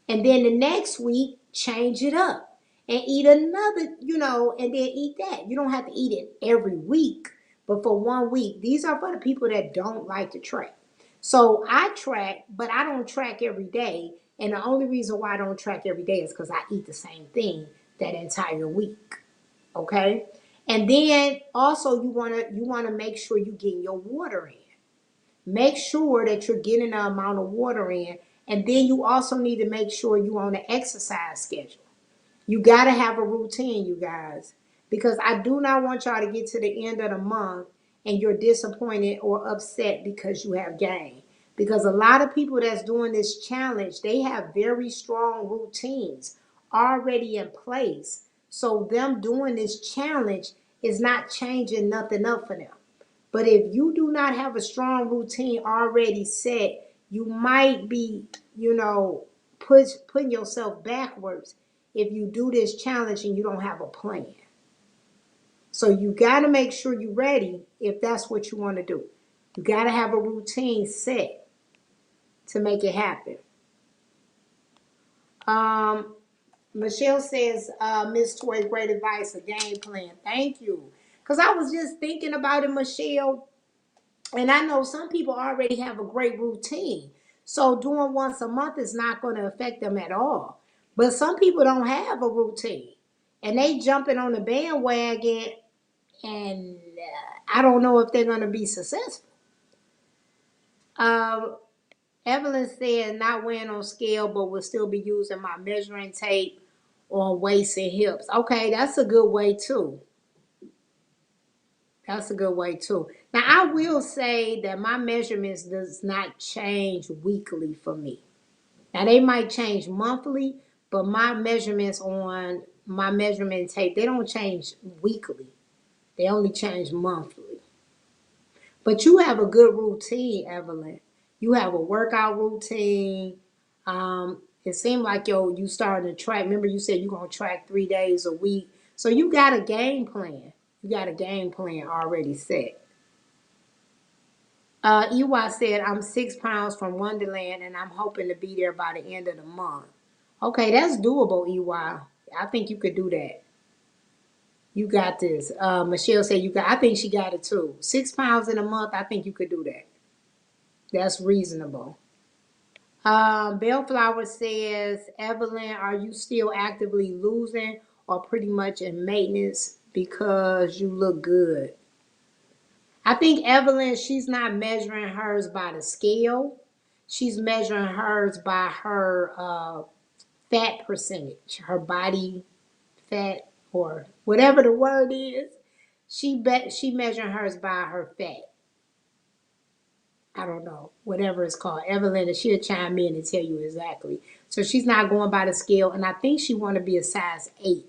And then the next week, change it up and eat another, and then eat that. You don't have to eat it every week, but for one week. These are for the people that don't like to track. So I track, but I don't track every day. And the only reason why I don't track every day is because I eat the same thing that entire week. Okay? And then also you wanna make sure you're getting your water in. Make sure that you're getting the amount of water in. And then you also need to make sure you're on an exercise schedule. You got to have a routine, you guys, because I do not want y'all to get to the end of the month and you're disappointed or upset because you have gained. Because a lot of people that's doing this challenge, they have very strong routines already in place. So them doing this challenge is not changing nothing up for them. But if you do not have a strong routine already set, you might be, putting yourself backwards if you do this challenge and you don't have a plan. So you got to make sure you're ready if that's what you want to do. You got to have a routine set to make it happen. Michelle says, Miss Toy, great advice, a game plan. Thank you. Because I was just thinking about it, Michelle. And I know some people already have a great routine. So doing once a month is not going to affect them at all. But some people don't have a routine. And they jumping on the bandwagon and I don't know if they're going to be successful. Um, Evelyn said not weighing on scale, but will still be using my measuring tape on waist and hips. Okay, that's a good way too. That's a good way too. Now I will say that my measurements does not change weekly for me. Now they might change monthly, but my measurements on my measurement tape, they don't change weekly. They only change monthly. But you have a good routine, Evelyn. You have a workout routine. It seemed like you started to track. Remember, you said you're gonna track 3 days a week. So you got a game plan. You got a game plan already set. EY said, I'm 6 pounds from Wonderland and I'm hoping to be there by the end of the month. Okay, that's doable, EY. I think you could do that. You got this. Michelle said you got I think she got it too. 6 pounds in a month, I think you could do that. That's reasonable. Bellflower says, Evelyn, are you still actively losing or pretty much in maintenance because you look good? I think Evelyn, she's not measuring hers by the scale. She's measuring hers by her fat percentage, her body fat or whatever the word is. She measuring hers by her fat. I don't know, whatever it's called. Evelyn, she'll chime in and tell you exactly. So she's not going by the scale, and I think she want to be a size 8.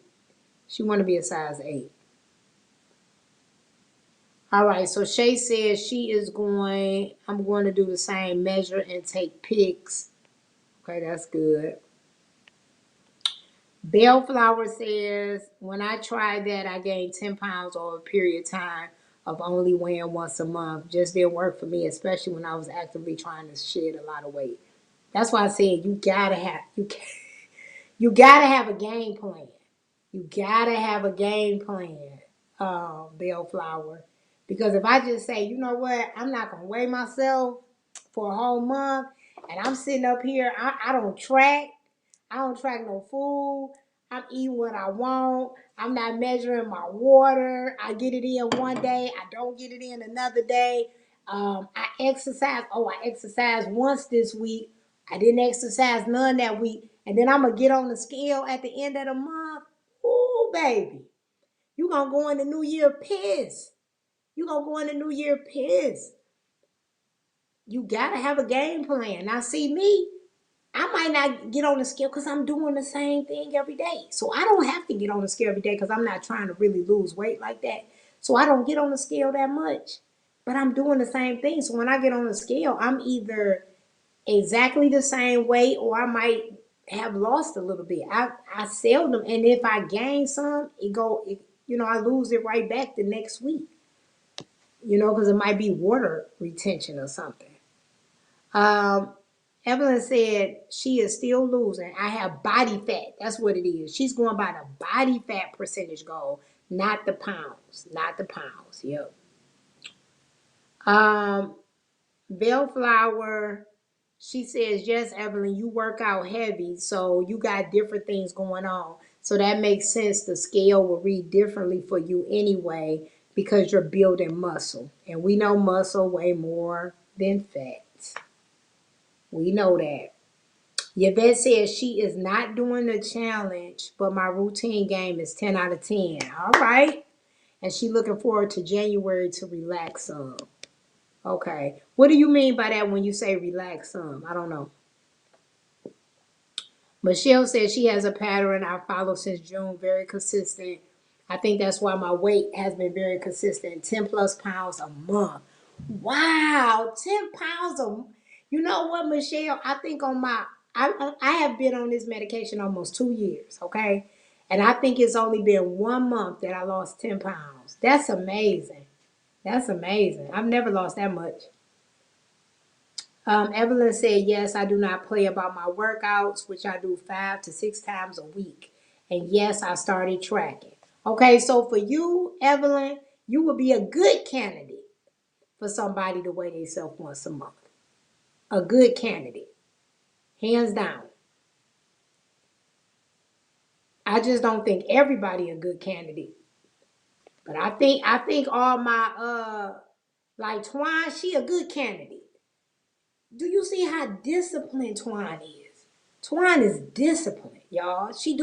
She want to be a size 8. All right, so Shay says I'm going to do the same, measure and take pics. Okay, that's good. Bellflower says, when I tried that, I gained 10 pounds over a period of time of only weighing once a month. Just didn't work for me, especially when I was actively trying to shed a lot of weight. That's why I said you gotta have a game plan. You gotta have a game plan, Bellflower. Because if I just say, you know what, I'm not gonna weigh myself for a whole month, and I'm sitting up here, I don't track. I don't track no food. I'm eating what I want. I'm not measuring my water. I get it in one day. I don't get it in another day. I exercise. Oh, I exercised once this week. I didn't exercise none that week. And then I'm going to get on the scale at the end of the month. Ooh, baby. You going to go in the new year pissed. You going to go in the new year pissed. You got to have a game plan. Now, see me. I might not get on the scale because I'm doing the same thing every day. So I don't have to get on the scale every day because I'm not trying to really lose weight like that. So I don't get on the scale that much. But I'm doing the same thing. So when I get on the scale, I'm either exactly the same weight or I might have lost a little bit. I seldom, and if I gain some, I lose it right back the next week. Because it might be water retention or something. Um, Evelyn said she is still losing. I have body fat. That's what it is. She's going by the body fat percentage goal, not the pounds. Not the pounds. Yep. Um, Bellflower, she says, yes, Evelyn, you work out heavy, so you got different things going on. So that makes sense. The scale will read differently for you anyway because you're building muscle. And we know muscle weigh more than fat. We know that. Yvette says she is not doing the challenge, but my routine game is 10 out of 10. All right. And she looking forward to January to relax some. Okay. What do you mean by that when you say relax some? I don't know. Michelle says she has a pattern I follow since June, very consistent. I think that's why my weight has been very consistent, 10 plus pounds a month. Wow, 10 pounds a month. You know what, Michelle? I think I have been on this medication almost 2 years, okay? And I think it's only been 1 month that I lost 10 pounds. That's amazing. That's amazing. I've never lost that much. Evelyn said, yes, I do not play about my workouts, which I do 5 to 6 times a week. And yes, I started tracking. Okay, so for you, Evelyn, you would be a good candidate for somebody to weigh themselves once a month. A good candidate. Hands down. I just don't think everybody a good candidate. But I think all my like Twine, she a good candidate. Do you see how disciplined Twine is? Twine is disciplined, y'all. She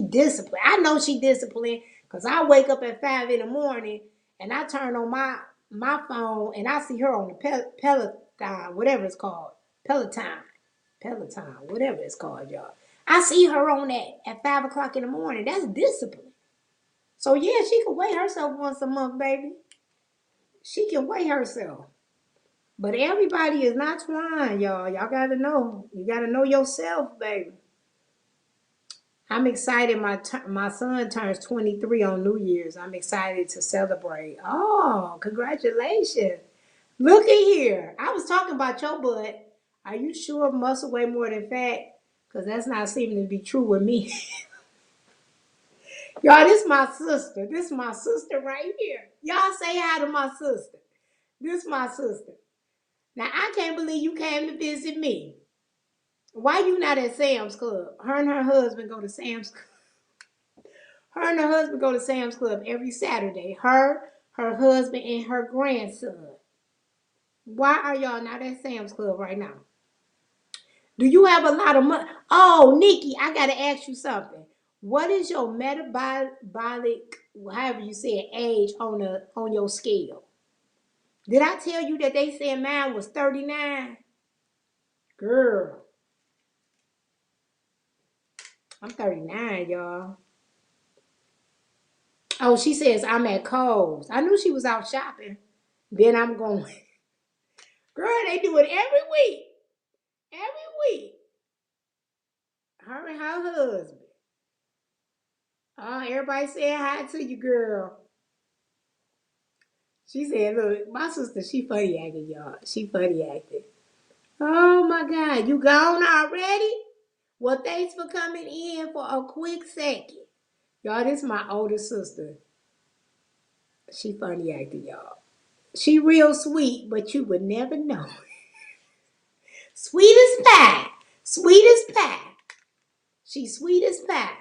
disciplined. I know she disciplined because I wake up at 5 in the morning and I turn on my phone and I see her on the Peloton, whatever it's called, Peloton, whatever it's called, y'all. I see her on that at 5 o'clock in the morning. That's discipline. So yeah, she can weigh herself once a month, baby. She can weigh herself. But everybody is not twine, y'all. Y'all gotta know. You gotta know yourself, baby. I'm excited. My son turns 23 on New Year's. I'm excited to celebrate. Oh, congratulations. Look at here. I was talking about your butt. Are you sure muscle weigh more than fat? Because that's not seeming to be true with me. Y'all, this my sister. This my sister right here. Y'all say hi to my sister. This my sister. Now, I can't believe you came to visit me. Why you not at Sam's Club? Her and her husband go to Sam's Club. Her and her husband go to Sam's Club every Saturday. Her husband, and her grandson. Why are y'all not at Sam's Club right now? Do you have a lot of money? Oh, Nikki, I gotta ask you something. What is your metabolic, however you say it, age on your scale? Did I tell you that they said mine was 39? Girl, I'm 39, y'all. Oh, she says I'm at Kohl's. I knew she was out shopping. Then I'm going. Girl, they do it every week. Every week. Her and her husband. Oh, everybody saying hi to you, girl. She said, look, my sister, she funny acting, y'all. She funny acting. Oh my God, you gone already? Well, thanks for coming in for a quick second. Y'all, this is my older sister. She funny acting, y'all. She real sweet, but you would never know. Sweet as pie. Sweet as pie. She sweet as pie.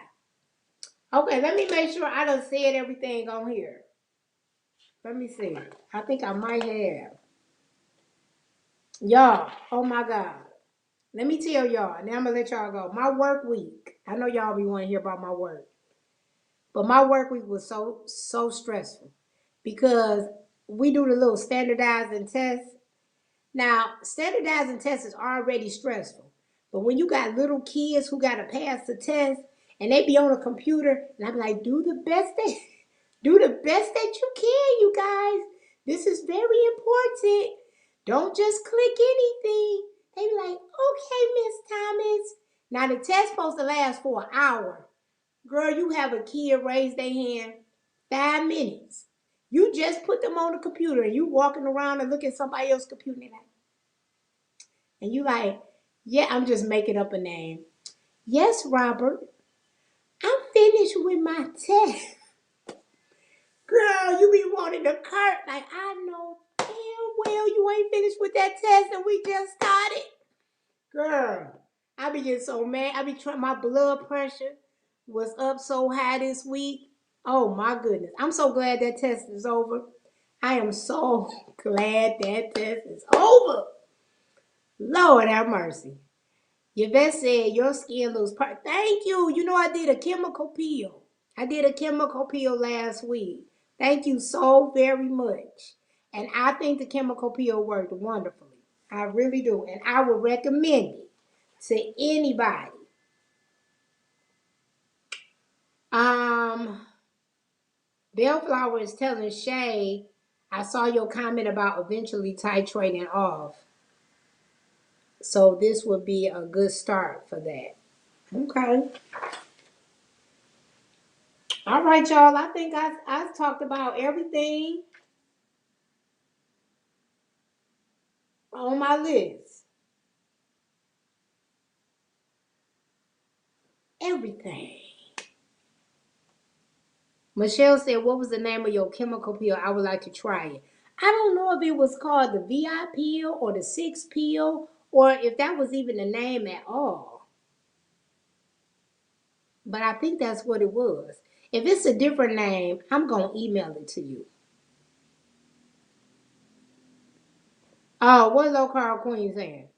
Okay, let me make sure I done said everything on here. Let me see. I think I might have. Y'all, oh my God. Let me tell y'all, now I'm gonna let y'all go. My work week. I know y'all be wanting to hear about my work. But my work week was so stressful because we do the little standardizing test. Now, standardizing tests is already stressful. But when you got little kids who gotta pass the test and they be on a computer, and I'm like, do the best that you can, you guys. This is very important. Don't just click anything. They be like, okay, Miss Thomas. Now the test supposed to last for an hour. Girl, you have a kid raise their hand 5 minutes. You just put them on the computer and you walking around and look at somebody else's computer and you like, yeah, I'm just making up a name. Yes, Robert, I'm finished with my test. Girl, you be wanting to cart. Like, I know damn well you ain't finished with that test and we just started. Girl, I be getting so mad. I be trying, my blood pressure was up so high this week. Oh my goodness. I'm so glad that test is over. I am so glad that test is over. Lord have mercy. Yvette said your skin looks perfect. Thank you. You know I did a chemical peel. I did a chemical peel last week. Thank you so very much. And I think the chemical peel worked wonderfully. I really do. And I would recommend it to anybody. Um, Bellflower is telling Shay, I saw your comment about eventually titrating off. So this would be a good start for that. Okay. All right, y'all. I think I talked about everything on my list. Everything. Michelle said, what was the name of your chemical peel? I would like to try it. I don't know if it was called the VI peel or the 6 peel or if that was even the name at all. But I think that's what it was. If it's a different name, I'm going to email it to you. Oh, what Low Carl Queen saying?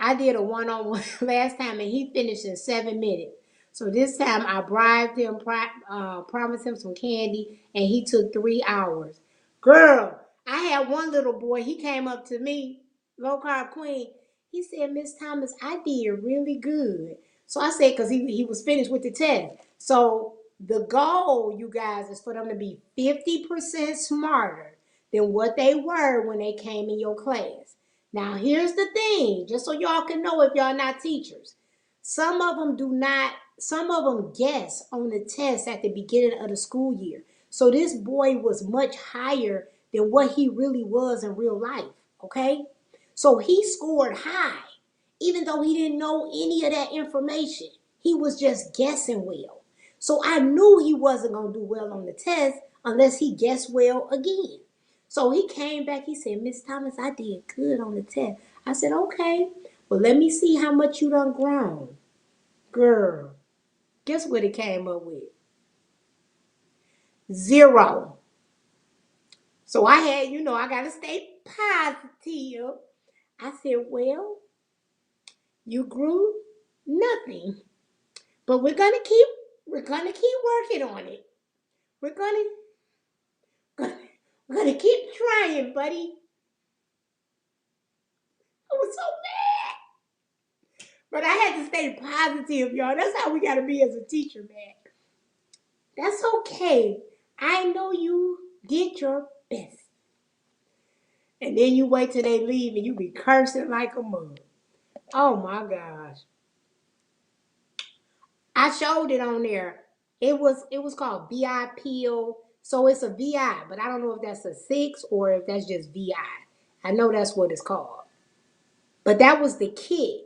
I did a one-on-one last time and he finished in 7 minutes. So this time I bribed him, promised him some candy, and he took 3 hours. Girl, I had one little boy. He came up to me, low carb queen. He said, Miss Thomas, I did really good. So I said, because he was finished with the test. So the goal, you guys, is for them to be 50% smarter than what they were when they came in your class. Now, here's the thing, just so y'all can know if y'all not teachers. Some of them do not, some of them guess on the test at the beginning of the school year. So this boy was much higher than what he really was in real life, okay? So he scored high, even though he didn't know any of that information. He was just guessing well. So I knew he wasn't going to do well on the test unless he guessed well again. So he came back, he said, Miss Thomas, I did good on the test. I said, okay, well, let me see how much you done grown. Girl, guess what it came up with? 0. So I had, I got to stay positive. I said, well, you grew nothing, but we're gonna keep working on it. We're gonna keep trying, buddy. I was so mad, but I had to stay positive, y'all. That's how we gotta be as a teacher, man. That's okay. I know you did your best. And then you wait till they leave and you be cursing like a mug. Oh my gosh. I showed it on there. It was called VI pill. So it's a VI, but I don't know if that's a 6 or if that's just VI. I know that's what it's called. But that was the kit.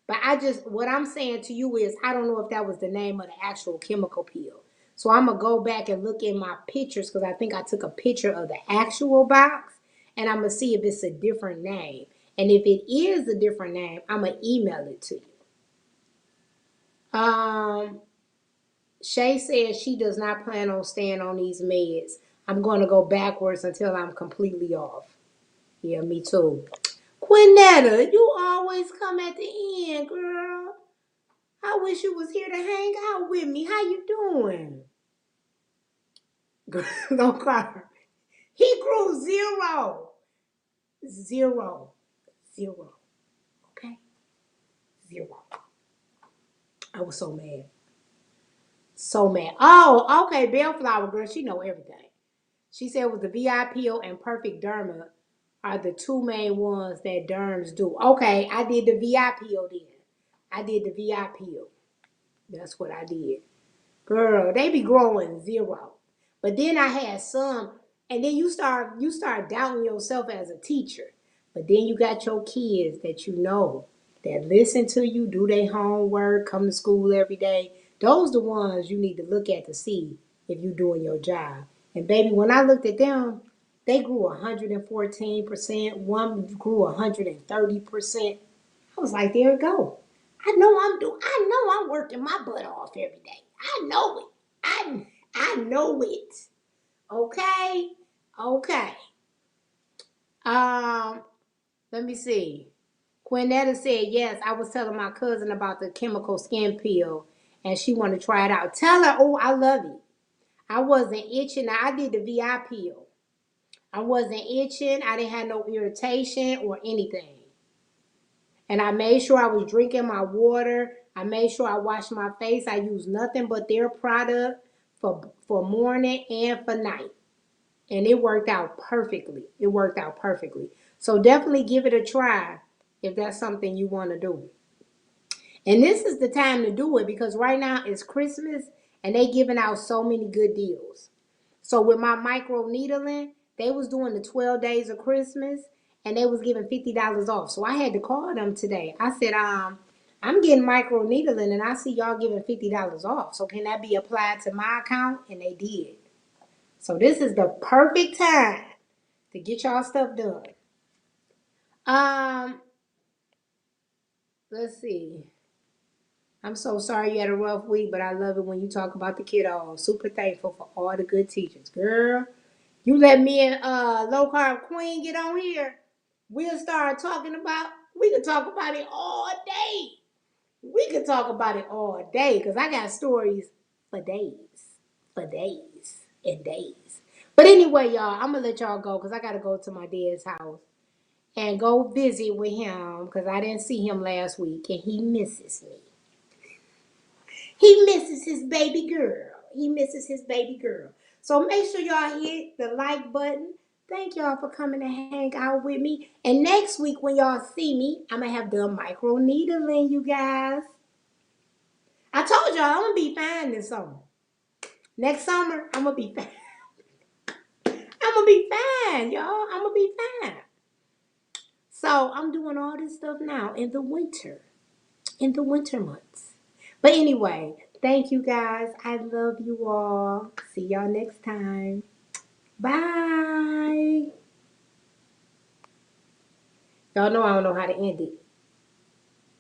But what I'm saying to you is, I don't know if that was the name of the actual chemical peel. So I'm going to go back and look in my pictures because I think I took a picture of the actual box and I'm going to see if it's a different name. And if it is a different name, I'm going to email it to you. Shay says she does not plan on staying on these meds. I'm going to go backwards until I'm completely off. Yeah, me too. Quinetta, you always come at the end, girl. I wish you was here to hang out with me. How you doing? Don't cry. He grew 0. 0. 0. Okay? 0. I was so mad. So mad. Oh, okay. Bellflower girl, she know everything. She said it was the VIPO and Perfect Derma are the two main ones that derms do. Okay, I did the VIPO then. I did the VIPO. That's what I did. Girl, they be growing 0. But then I had some, and then you start doubting yourself as a teacher. But then you got your kids that you know that listen to you, do their homework, come to school every day. Those the ones you need to look at to see if you're doing your job. And baby, when I looked at them, they grew 114%. One grew 130%. I was like, there it go. I know I'm working my butt off every day. I know it. I know it. Okay? Okay. Um, Let me see. Quinetta said, yes, I was telling my cousin about the chemical skin peel and she wanted to try it out. Tell her, oh, I love it. I wasn't itching. I did the VI peel. I wasn't itching. I didn't have no irritation or anything. And I made sure I was drinking my water. I made sure I washed my face. I used nothing but their product for morning and for night. And it worked out perfectly. It worked out perfectly. So definitely give it a try if that's something you want to do. And this is the time to do it because right now it's Christmas and they giving out so many good deals. So with my micro needling, they was doing the 12 days of Christmas and they was giving $50 off. So I had to call them today. I said, I'm getting micro needling and I see y'all giving $50 off. So can that be applied to my account? And they did. So this is the perfect time to get y'all stuff done. Um, let's see. I'm so sorry you had a rough week, but I love it when you talk about the kiddos. Super thankful for all the good teachers. Girl, you let me and Low Carb Queen get on here. We can talk about it all day. We could talk about it all day because I got stories for days and days. But anyway, y'all, I'm gonna let y'all go because I gotta go to my dad's house and go visit with him because I didn't see him last week and he misses me. He misses his baby girl. He misses his baby girl. So make sure y'all hit the like button. Thank y'all for coming to hang out with me. And next week when y'all see me, I'm gonna have done micro needling, you guys. I told y'all I'm gonna be fine this summer. Next summer, I'm gonna be fine. I'm gonna be fine, y'all. I'm gonna be fine. So I'm doing all this stuff now in the winter months. But anyway, thank you guys. I love you all. See y'all next time. Bye. Y'all know I don't know how to end it.